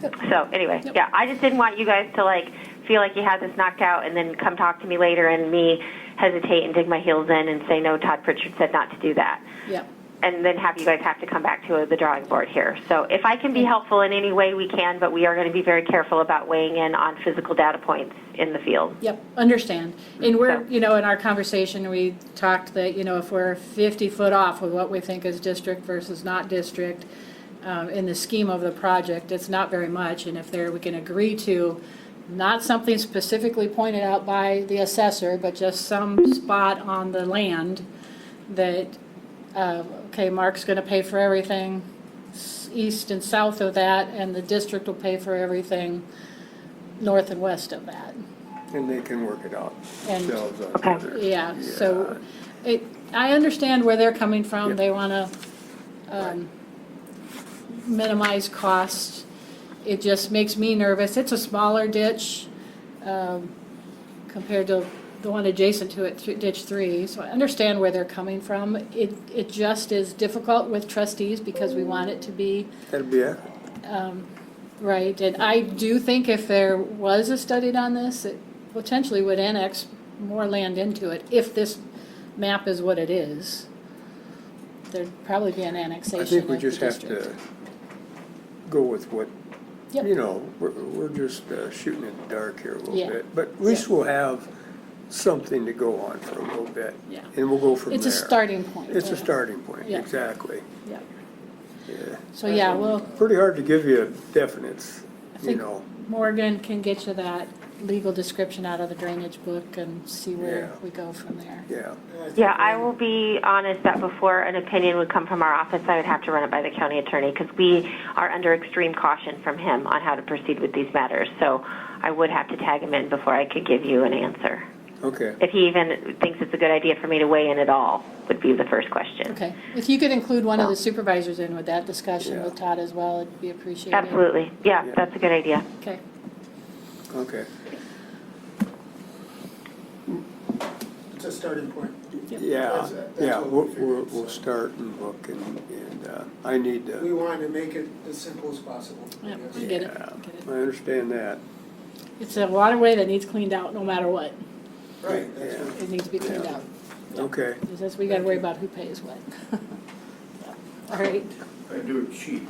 Yep. So anyway, Yep. yeah, I just didn't want you guys to like feel like you had this knocked out and then come talk to me later and me hesitate and dig my heels in and say, no, Todd Pritchard said not to do that. Yep. And then have you guys have to come back to the drawing board here. So if I can be helpful in any way we can, but we are going to be very careful about weighing in on physical data points in the field. Yep, understand. And we're, So- in our conversation, we talked that, if we're 50 foot off with what we think is district versus not district, in the scheme of the project, it's not very much. And if we can agree to not something specifically pointed out by the assessor, but just some spot on the land that, okay, Mark's gonna pay for everything east and south of that, and the district will pay for everything north and west of that. And they can work it out And- themselves on Okay. others. Yeah, so I understand where they're coming from. Yep. They wanna minimize costs. It just makes me nervous. It's a smaller ditch compared to the one adjacent to it, ditch 3. So I understand where they're coming from. It just is difficult with trustees because we want it to be That'd be it. right. And I do think if there was a study on this, it potentially would annex more land into it if this map is what it is. There'd probably be an annexation I of think we the just have to district. go with what, Yep. we're just shooting in the dark here a little Yeah. bit. But at least we'll have something to go on for a little bit. Yeah. And we'll go from there. It's a starting point. It's a starting point, Yeah. exactly. Yeah. Yeah. So, yeah, well, Pretty hard to give you definites, I think Morgan can get you that legal description out of the drainage book and see where Yeah. we go from there. Yeah. Yeah, I will be honest that before an opinion would come from our office, I would have to run it by the county attorney because we are under extreme caution from him on how to proceed with these matters. So I would have to tag him in before I could give you an answer. Okay. If he even thinks it's a good idea for me to weigh in at all, would be the first question. Okay. If you could include one of the supervisors in with that discussion Yeah. with Todd as well, it'd be appreciated. Absolutely. Yeah, Yeah. that's a good idea. Okay. Okay. It's a starting point. Yeah, That's yeah, what we'll, we figured, we'll so. start and look and I need We to, wanted to make it as simple as possible. I Yeah, guess. I get it. yeah, Get it. I understand that. It's a waterway that needs cleaned out no matter what. Right, that's Yeah. what, It needs to be cleaned Yeah. out. Okay, Because we gotta worry about who pays what. All right. I do it cheap.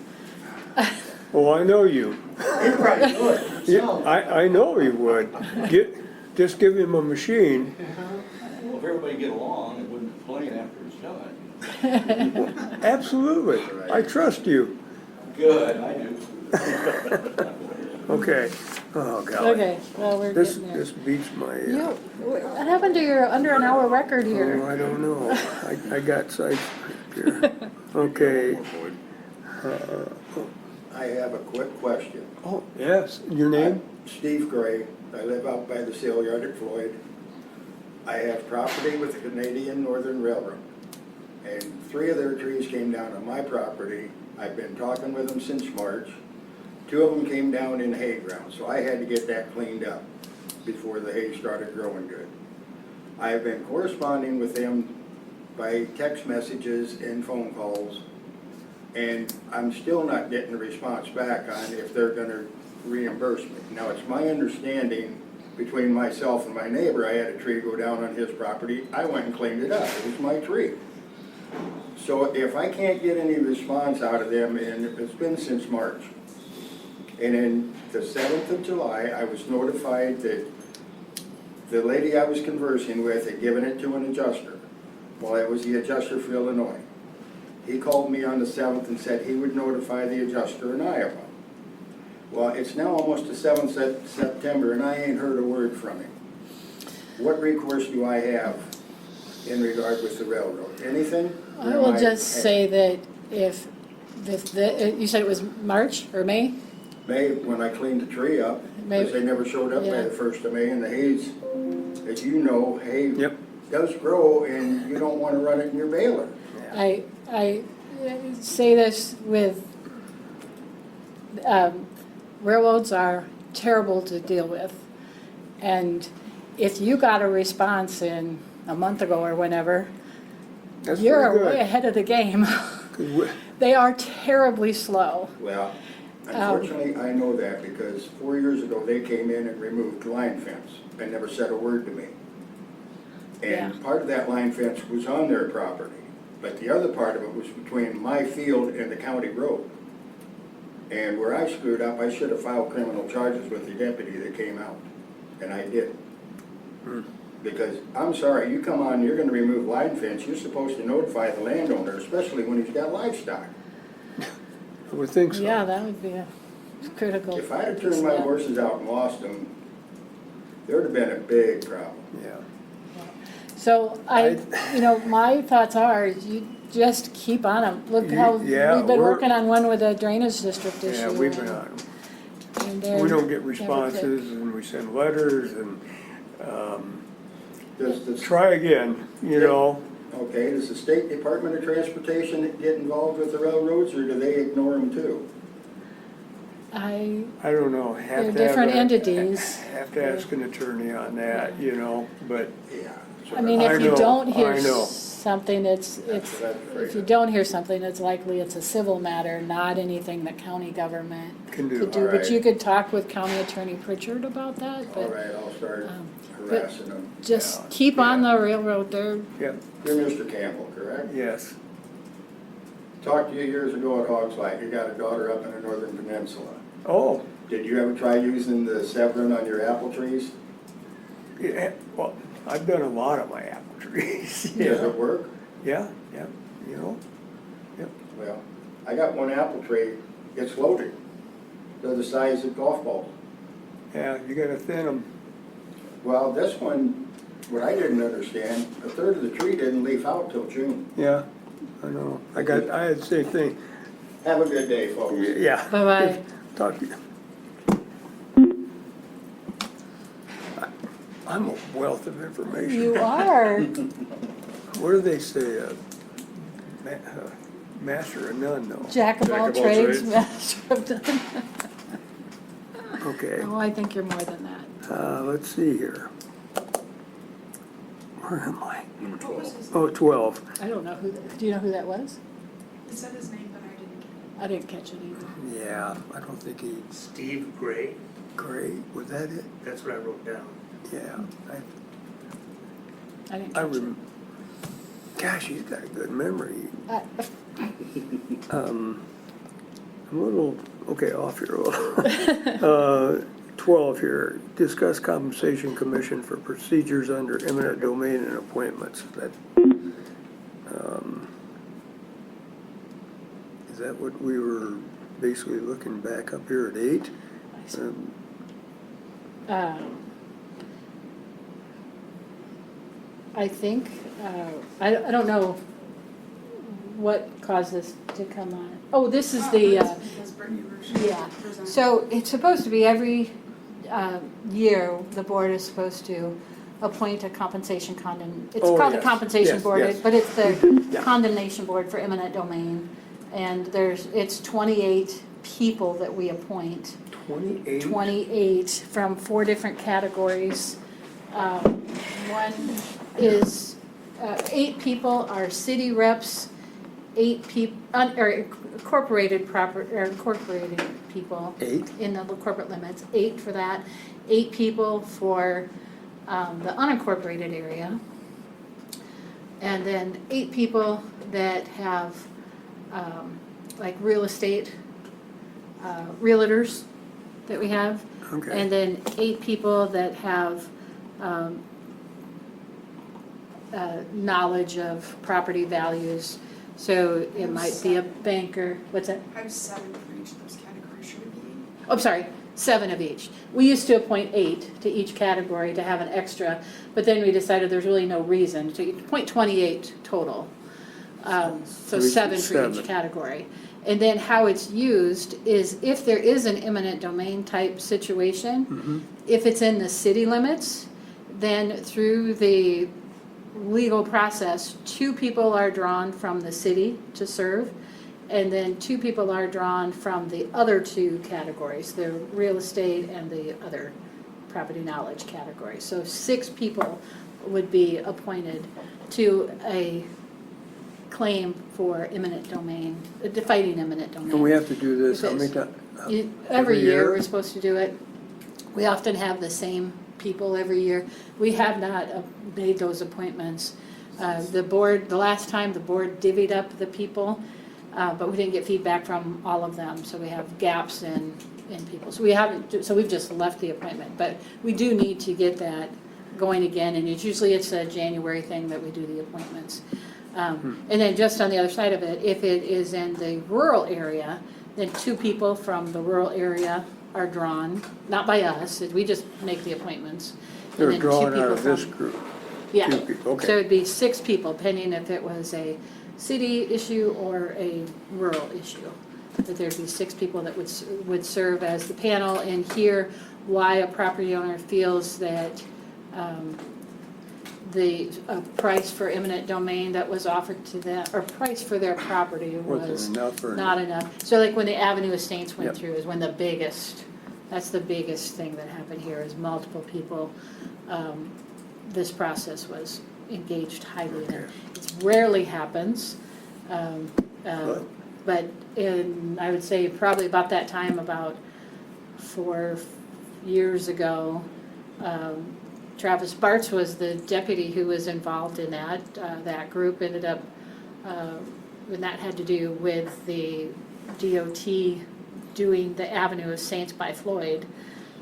Oh, I know you. You probably would. Yeah, I know you would. Just give him a machine. Well, if everybody get along, it wouldn't complain after it's done. Absolutely. I trust you. Good, I do. Okay. Oh, golly. Okay, well, we're This, getting there. this beats my, What happened to your under an hour record oh, here? I don't know. I got sight here. Okay. I have a quick question. Oh, yes, your name? Steve Gray. I live out by the sale yard at Floyd. I have property with the Canadian Northern Railroad, and 3 of their trees came down on my property. I've been talking with them since March. 2 of them came down in hay ground, so I had to get that cleaned up before the hay started growing good. I've been corresponding with them by text messages and phone calls, and I'm still not getting a response back on if they're gonna reimburse me. Now, it's my understanding, between myself and my neighbor, I had a tree go down on his property, I went and cleaned it up, it was my tree. So if I can't get any response out of them, and it's been since March, and in the 7th of July, I was notified that the lady I was conversing with had given it to an adjuster. Well, it was the adjuster for Illinois. He called me on the 7th and said he would notify the adjuster in Iowa. Well, it's now almost the 7th of September, and I ain't heard a word from him. What recourse do I have in regard with the railroad? Anything? I will just say that if you said it was March or May? May, when I cleaned the tree up, because they never showed up by Yeah. the 1st of May, and the haze, as you know, hay Yep. does grow, and you don't want to run it in your baler. I say this with, railroads are terrible to deal with. And if you got a response in a month ago or whenever, That's you're pretty way good. ahead of the game. 'Cause we- They are terribly slow. Well, unfortunately, I know that because 4 years ago, they came in and removed the line fence and never said a word to me. Yeah. And part of that line fence was on their property, but the other part of it was between my field and the county road. And where I screwed up, I should have filed criminal charges with the deputy that came out, and I didn't. Because, I'm sorry, you come on, you're gonna remove line fence, you're supposed to notify the landowner, especially when he's got livestock. I would think so. Yeah, that would be a critical. If I'd have turned my step. horses out and lost them, there would have been a big problem. Yeah. So my thoughts are, you just keep on them. Look how, Yeah, we've been we're- working on one with a drainage district issue. Yeah, we've been on 'em. and they're We don't get never responses, and we send letters, and, Does the, try again, you know? okay, does the State Department of Transportation get involved with the railroads, or do they ignore them too? I don't know. They're different entities. Have to ask an attorney on that, you know, but Yeah. I mean, I if you know, don't hear I know. something, it's, what I'm afraid if you of. don't hear something, it's likely it's a civil matter, not anything that county government Can do. could do. But Alright. you could talk with County Attorney Pritchard about that, All but right, I'll start but harassing them. just Yeah. keep on the railroad there. Yeah, You're Mr. Campbell, correct? yes. Talked to you years ago at Hogs Lake, you got a daughter up in the northern peninsula. Oh, Did you ever try using the Severn on your apple trees? yeah, well, I've done a lot of my apple trees. Does Yeah, it work? yeah, you know, Well, I got one apple tree, it's loaded. They're the size of golf balls. yeah, you gotta thin them. Well, this one, what I didn't understand, a third of the tree didn't leaf out till June. Yeah, I know. I had the same thing. Have a good day, folks. Yeah. Bye-bye. Talk to you. I'm a wealth of information. You are. What do they say? Master of none, though. Jack of all trades, master of none. Okay, Oh, I think you're more than that. let's see here. Where am I? What was his Oh, name? 12. I don't know do you know who that was? He said his name, but I didn't. I didn't catch it either. Yeah, I don't think he's Steve Gray, great. Was that it? that's what I wrote down. Yeah. I didn't I catch it. Gosh, he's got a good memory. I'm a little, okay, off here a little. 12 here, discuss compensation commission for procedures under eminent domain and appointments. That, is that what we were basically looking back up here at 8? I think, I don't know what caused this to come on. Oh, this is the, Because Brittany Rush yeah. presented. So it's supposed to be every year, the board is supposed to appoint a compensation it's Oh, called the yes. compensation Yes, board, yes. but it's the Yeah. condemnation board for eminent domain. And it's 28 people that we appoint. 28? 28 from 4 different categories. One is, 8 people are city reps, 8 people, or incorporated people. 8? In the corporate limits, 8 for that, 8 people for the unincorporated area. And then 8 people that have like real estate, realtors that we have. Okay. And then 8 people that have knowledge of property values. So it might be a banker, what's that? I have 7 for each of those categories, should it be 8? Oh, sorry, 7 of each. We used to appoint 8 to each category to have an extra, but then we decided there's really no reason to appoint 28 total. So 7 for each category. And then how it's used is if there is an eminent domain type situation, if it's in the city limits, then through the legal process, 2 people are drawn from the city to serve, and then 2 people are drawn from the other 2 categories, the real estate and the other property knowledge category. So 6 people would be appointed to a claim for eminent domain, fighting eminent domain. And we have to do this If how many it's- times? Every year we're supposed to do it. We often have the same people every year. We have not made those appointments. The board, the last time, the board divvied up the people, but we didn't get feedback from all of them, so we have gaps in people. So we haven't, so we've just left the appointment, but we do need to get that going again, and it's a January thing that we do the appointments. And then just on the other side of it, if it is in the rural area, then 2 people from the rural area are drawn, not by us, we just make the appointments. And They're then 2 drawn out people of this from- group. Yeah. 2 people, okay. So it'd be 6 people, depending if it was a city issue or a rural issue. But there'd be 6 people that would serve as the panel and hear why a property owner feels that the price for eminent domain that was offered to them, or price for their property was Wasn't enough or not enough. So like when the Avenue Estates went Yep. through is when that's the biggest thing that happened here is multiple people. This process was engaged highly in it. It rarely happens, but I would say probably about that time, about 4 years ago, Travis Bartz was the deputy who was involved in that. That group ended up, and that had to do with the DOT doing the Avenue of Saints by Floyd,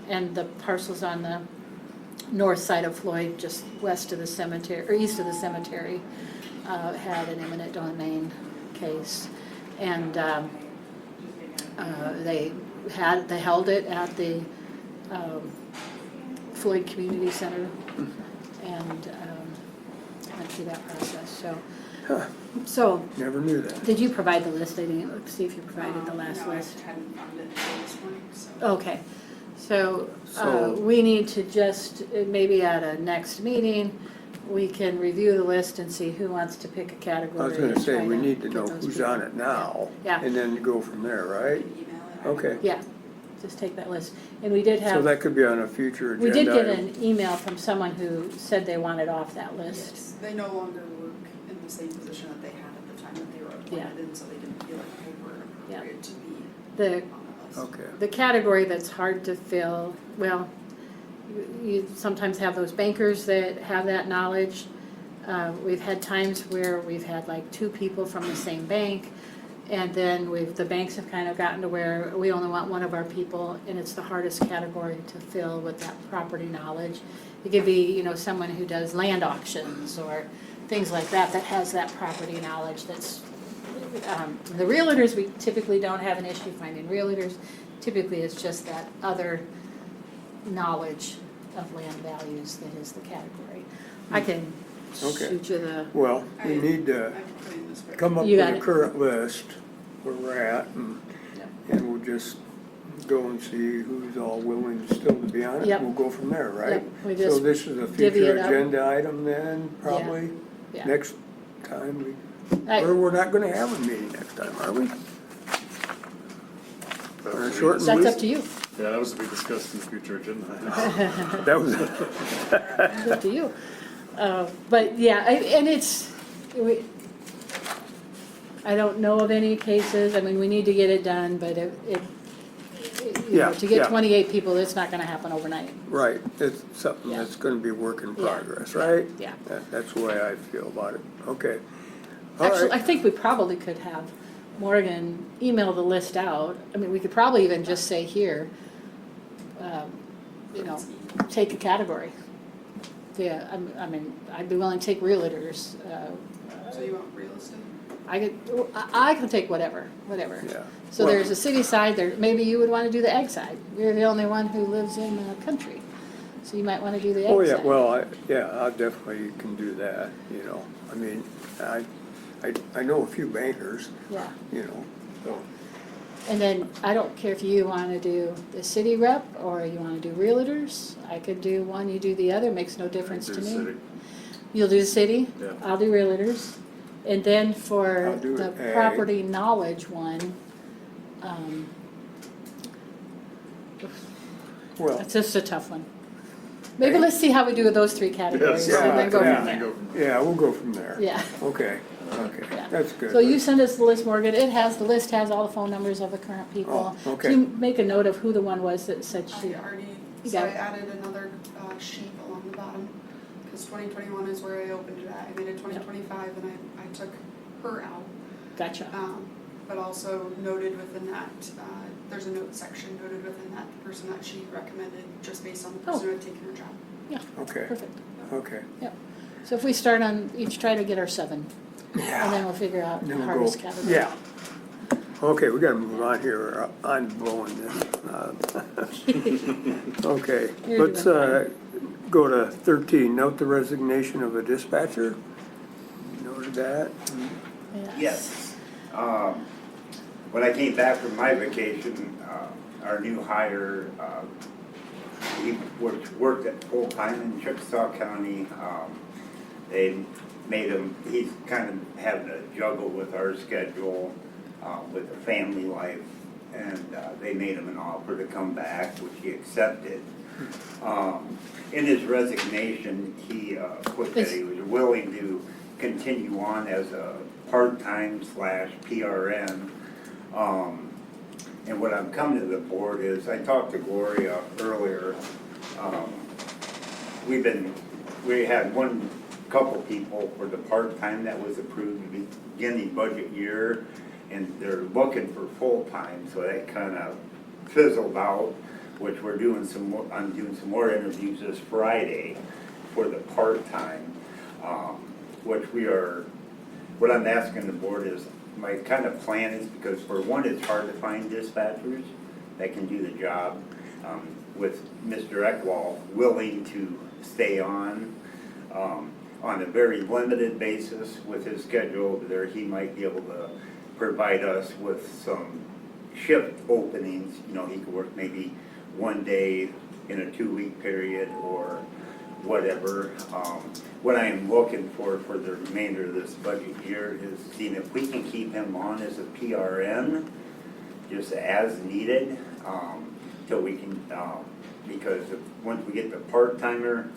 and the parcels on the north side of Floyd, just west of the cemetery, or east of the cemetery, had an eminent domain case. And they held it at the Floyd Community Center, and went through that process, so. Never knew that. Did you provide the list? I didn't look, see if you provided the last No, list. I hadn't found it until this morning, so. Okay, so So- we need to just, maybe at a next meeting, we can review the list and see who wants to pick a category. I was gonna and say, try we need to get know those who's people. on it now. Yeah. And then go from there, right? Email it. Okay. Yeah, just take that list. And we did So have, that could be on a future agenda. we did get item. an email from someone who said they wanted off that list. Yes, they no longer work in the same position that they had at the time that they were appointed in, so they didn't feel like they were Yeah. appropriate to be The, on the list. Okay. the category that's hard to fill, well, you sometimes have those bankers that have that knowledge. We've had times where we've had like 2 people from the same bank, and then the banks have kind of gotten to where we only want one of our people, and it's the hardest category to fill with that property knowledge. It could be, you know, someone who does land auctions or things like that, that has that property knowledge that's, the realtors, we typically don't have an issue finding realtors. Typically, it's just that other knowledge of land values that is the category. I can Okay. shoot you the, Well, we need to I can put it in this spreadsheet. come up You with got a it. current list where we're at, Yep. and we'll just go and see who's all willing still to be on it. Yep. We'll go from there, right? Yep, we So just this is a divvy future it up. agenda item then, probably? Yeah. Next time I- or we're not gonna have a meeting next time, are we? Or short and that's up sweet? to you. Yeah, that was to be discussed in the future agenda. That was, It's up to you. But yeah, and I don't know of any cases, I mean, we need to get it done, but you know, Yeah, to get yeah. 28 people, it's not gonna happen overnight. right, it's something Yeah. that's gonna be work in Yeah. progress, right? Yeah. That's the way I feel about it, okay. All Actually, I right, think we probably could have Morgan email the list out. I mean, we could probably even just say here, you know, take a category. Yeah, I mean, I'd be willing to take realtors. So you want real estate? I can take whatever. yeah. So Well- there's a city side there, maybe you would wanna do the ag side. You're the only one who lives in the country, so you might wanna do the ag side. Oh, yeah, well, I definitely can do that, you know, I mean, I know a few bankers, Yeah, you know, so, and then I don't care if you wanna do the city rep or you wanna do realtors. I could do one, you do the other, makes no difference to Do me. city. You'll do the city? Yeah. I'll do realtors. And then for I'll do the ag. property knowledge one, well, it's just a tough one. Maybe let's see how we do with those 3 categories Yes. and then go Yeah, from yeah. there. yeah, we'll go from there. Yeah. Okay, Yeah. that's good. So you send us the list, Morgan. The list has all the phone numbers of the current people. Oh, okay. Can you make a note of who the one was that said she? I already, You so got I it. added another sheet along the bottom, because 2021 is where I opened it at. I made it 2025 and I took her out. Gotcha. But also noted within that, there's a note section noted within that, the person that she recommended, just based on the person who had taken her job. Yeah, Okay, perfect. okay. Yep. So if we start on, each try to get our 7, and then Yeah. we'll figure out Then the we'll hardest go, category. yeah. Okay, we gotta move on here, I'm blowing this. Okay, You're let's doing go to 13, note the resignation of a dispatcher. Noted that. Yes. When I came back from my vacation, our new hire, he worked at full-time in Chickasaw County. They made him, he's kind of having to juggle with our schedule, with the family life, and they made him an offer to come back, which he accepted. In his resignation, he put that he was willing to continue on as a part-time / PRN. And what I'm coming to the board is, I talked to Gloria earlier. We had one couple people for the part-time that was approved to begin the budget year, and they're looking for full-time, so that kind of fizzled out, which I'm doing some more interviews this Friday for the part-time, what I'm asking the board is, my kind of plan is, because for one, it's hard to find dispatchers that can do the job, with Mr. Eckwall willing to stay on a very limited basis with his schedule over there. He might be able to provide us with some shift openings. You know, he could work maybe one day in a 2-week period or whatever. What I am looking for the remainder of this budget year is seeing if we can keep him on as a PRN, just as needed, till we can, because once we get the part-timer,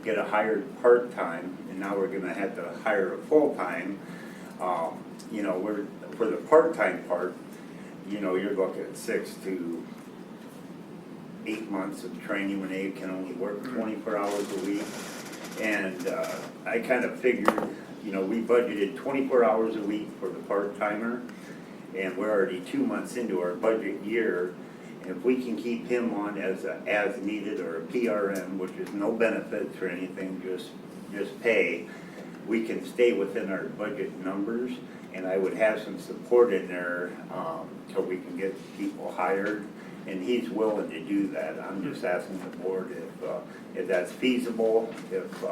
get a hired part-time, and now we're gonna have to hire a full-time, you know, for the part-time part, you know, you're looking at 6 to 8 months of training when they can only work 24 hours a week. And I kind of figured, you know, we budgeted 24 hours a week for the part-timer, and we're already 2 months into our budget year. And if we can keep him on as a as-needed or a PRM, which is no benefits or anything, just pay, we can stay within our budget numbers. And I would have some support in there so we can get people hired. And he's willing to do that. I'm just asking the board if that's feasible, if,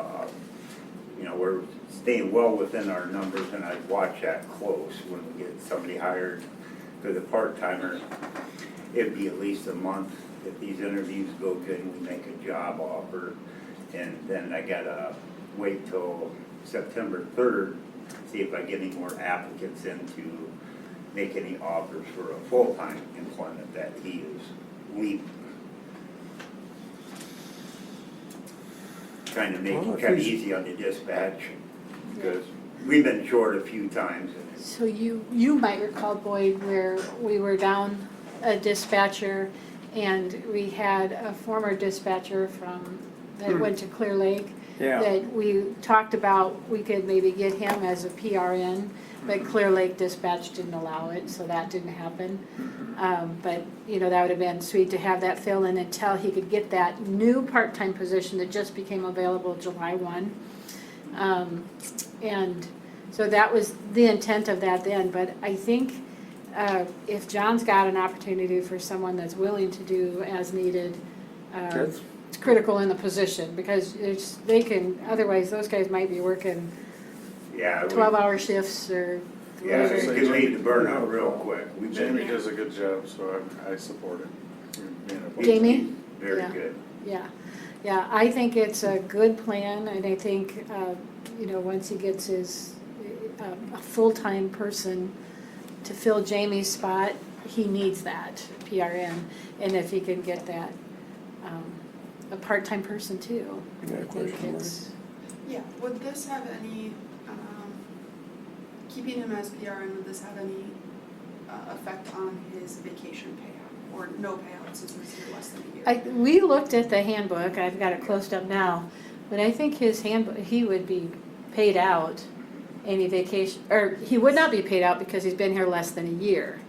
you know, we're staying well within our numbers, and I'd watch that close when we get somebody hired. For the part-timer, it'd be at least a month. If these interviews go good and we make a job offer, and then I gotta wait till September 3rd, see if I get any more applicants in to make any offers for a full-time employment that he is leaving. Trying to make Well, it if kind of he's- easy on the dispatch, because we've been short a few times. So you might recall, Boyd, where we were down a dispatcher and we had a former dispatcher that went to Clear Lake. Yeah. That we talked about, we could maybe get him as a PRN, but Clear Lake Dispatch didn't allow it, so that didn't happen. But, you know, that would have been sweet to have that fill in until he could get that new part-time position that just became available July 1. And so that was the intent of that then, but I think if John's got an opportunity for someone that's willing to do as needed, That's- it's critical in the position, because they can, otherwise those guys might be working Yeah. 12-hour shifts or Yeah, it whatever. can lead to burnout real quick. We've been. Jamie does a good job, so I support it. Being a- Jamie? Very Yeah. good. Yeah, I think it's a good plan, and I think, you know, once he gets his, a full-time person to fill Jamie's spot, he needs that PRN, and if he can get that, a part-time person too. You got a I think question, it's, Yeah, would this have any, keeping him as PRN, would this have any effect on his vacation payout, or no payout since he's here less than a year? we looked at the handbook, I've got it closed up now, but I think his handbook, he would be paid out any vacation, or he would not be paid out because he's been here less than a year.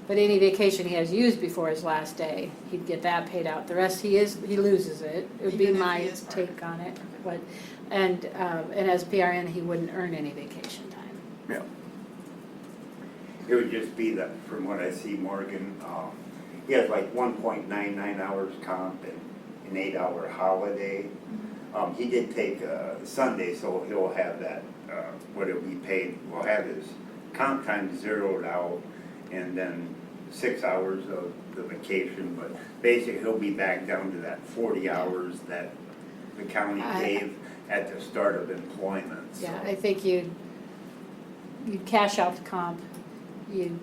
But any vacation he has used before his last day, he'd get that paid out. The rest he loses it. It would be Even if my he is part-time. take on it. But, and as PRN, he wouldn't earn any vacation time. Yeah. It would just be that, from what I see, Morgan, he has like 1.99 hours comp and an 8-hour holiday. He did take Sunday, so he'll have that, what he'll be paid, will have his comp time zeroed out, and then 6 hours of the vacation, but basically he'll be back down to that 40 hours that the county gave at the start of employment. So. Yeah, I think you'd cash out the comp, you'd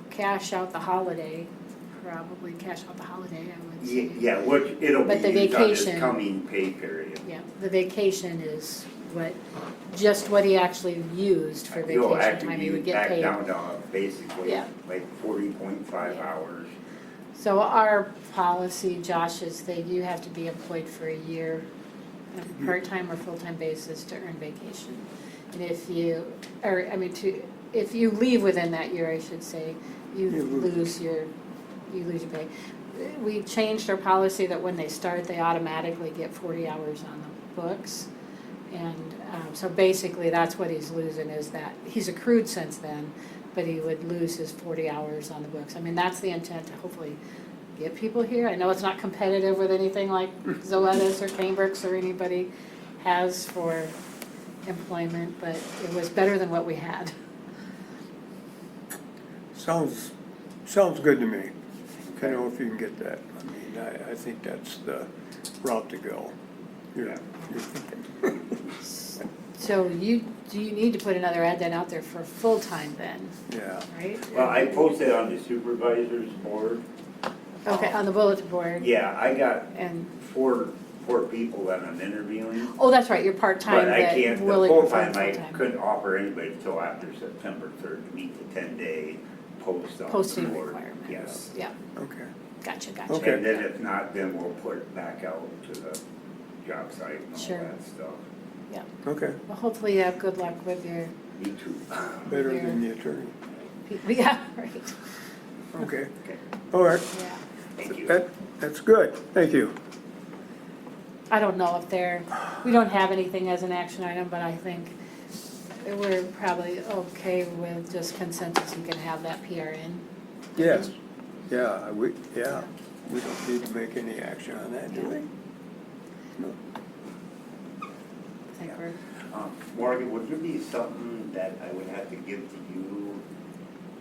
cash out the holiday, probably cash out the holiday, I would say. Yeah, which it'll But be the used on his vacation- coming pay period. Yeah, the vacation is just what he actually used for He'll vacation actually time, he be would get back paid. down to basically Yeah. like 40.5 Yeah. hours. So our policy, Josh, is that you have to be employed for a year on a part-time or full-time basis to earn vacation. And if you, if you leave within that year, I should say, you lose your pay. We changed our policy that when they start, they automatically get 40 hours on the books. And so basically, that's what he's losing, is that he's accrued since then, but he would lose his 40 hours on the books. I mean, that's the intent, to hopefully get people here. I know it's not competitive with anything like Zoetis or Cambridge or anybody has for employment, but it was better than what we had. Sounds good to me. I know if you can get that. I mean, I think that's the route to go. You're thinking. So do you need to put another ad then out there for full-time then, Yeah. right? Well, I posted on the supervisor's board. Okay, on the bulletin board. Yeah, I got And, four people that I'm interviewing. oh, that's right, you're part-time, But I that can't, the willing to full-time, I full-time. couldn't offer anybody until after September 3rd to meet the 10-day post on the Posting board. requirement. Yes. Yeah, Okay. gotcha. Okay. And then if not, then we'll put it back out to the job site and all Sure. that stuff. Yeah. Okay, Well, hopefully you have good luck with your, Me too. better than the attorney. yeah, right, Okay, Okay, all right, yeah. thank you. that's good, thank you. I don't know if we don't have anything as an action item, but I think we're probably okay with just consensus, you can have that PRN. Yes, we don't need to make any action on that, do we? No. I think we're, Morgan, would there be something that I would have to give to you,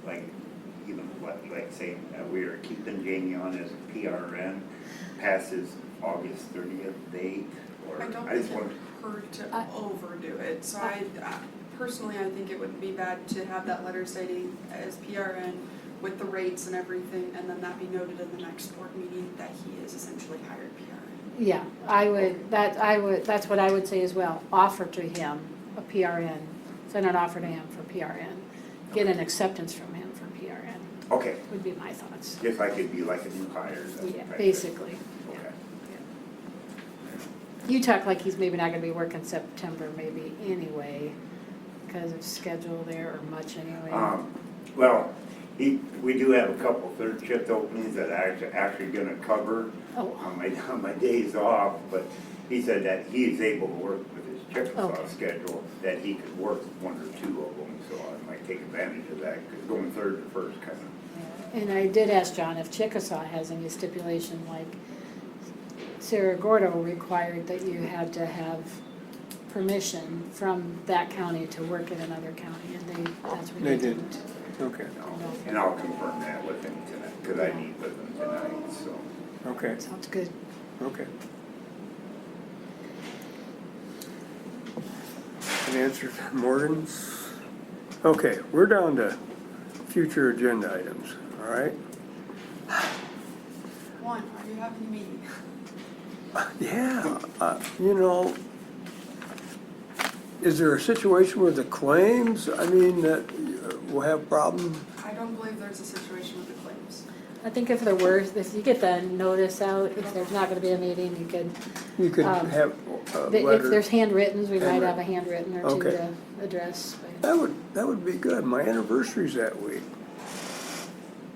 like, even like saying that we are keeping Jamie on as a PRN past his August 30th date? Or I don't just think it want would hurt to overdo it, so I personally, I think it wouldn't be bad to have that letter stating as PRN with the rates and everything, and then that be noted in the next board meeting that he is essentially hired PRN. yeah, that's what I would say as well, offer to him a PRN, send an offer to him for PRN, get an acceptance from him for PRN, Okay, would be my thoughts. just like it'd be like a new hire. Yeah, type thing. basically. Okay. You talk like he's maybe not gonna be working September maybe anyway, because of schedule there or much anyway. Well, we do have a couple third shift openings that are actually gonna cover Oh. on my days off, but he said that he is able to work with his Chickasaw Okay. schedule, that he could work one or two of them, so I might take advantage of that, because going third to first kind of. And I did ask John if Chickasaw has any stipulation, like Cerro Gordo required that you had to have permission from that county to work in another county, and that's what They they didn't. Okay, And I'll confirm that with him tonight, because I meet with him tonight, so. okay, Sounds good. okay. An answer to Morgan's? Okay, we're down to future agenda items, all right? One, are you having a meeting? Yeah, is there a situation with the claims? I mean, that we'll have problems? I don't believe there's a situation with the claims. I think if there were, if you get the notice out, if there's not gonna be a meeting, you could, You could Um, have a if letter. there's handwrittens, we might Handwritten. have a handwritten or two Okay. to address. but- That would be good. My anniversary's that week.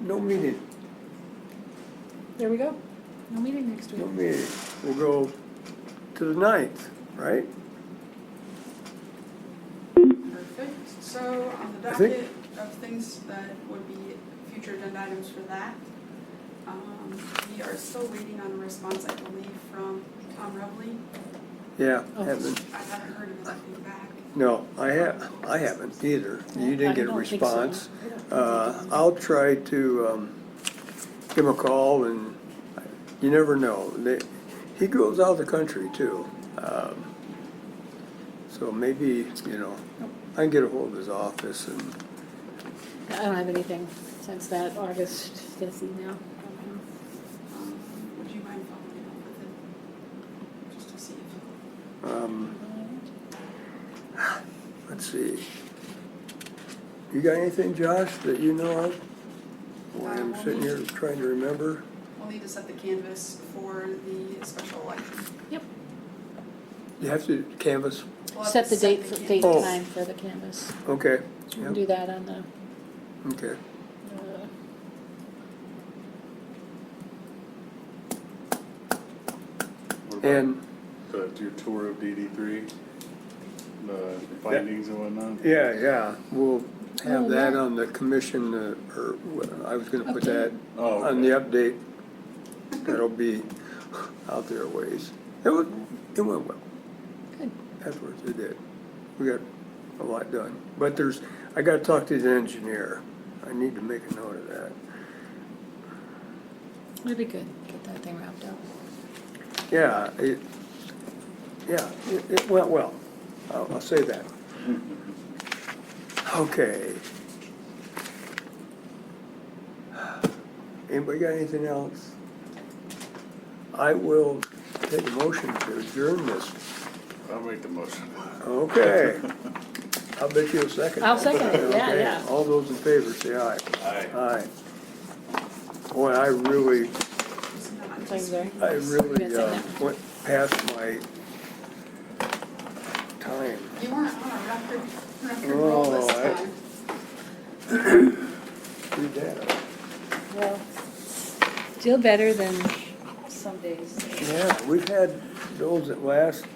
No meeting, There we go. No meeting next week. no meeting. We'll go to the 9th, right? Perfect. So on the I think- docket of things that would be future agenda items for that, we are still waiting on a response, I believe, from Tom Reveley. Yeah, Oh. haven't, I haven't heard of anything back. no, I haven't either. You didn't get a I don't think so. response. I don't think so. I'll try to give him a call, and you never know. He goes out of the country too. So maybe, I can get a hold of his office and, I don't have anything since that August 5th email. Would you mind following up with him? Just to see if, let's see. You got anything, Josh, that you know of? While I'm sitting here trying to remember. we'll need to set the canvas for the special election. Yep. You have to canvass, We'll have Set to the date, date Oh. and time for the canvas. okay, We yeah, can do that on the, okay. What about And, your tour of DD3, the findings and whatnot? yeah, we'll have Oh, that yeah. on the commission, or I was gonna put that Oh, on the update. That'll be out there a ways. It went well. good. Afterwards, it did. We got a lot done. But I gotta talk to the engineer. I need to make a note of that. It'd be good, get that thing wrapped up. Yeah, it went well. I'll say that. Okay. Anybody got anything else? I will take a motion to adjourn this. I'll make the motion. Okay. I'll bet you a second. I'll second it, yeah, Okay. yeah. All those in favor, say aye. Aye. Aye. Boy, I really Things there. went past my You weren't on a record roll this Oh, time. Read that. Well, still better than some days. Yeah, we've had those that last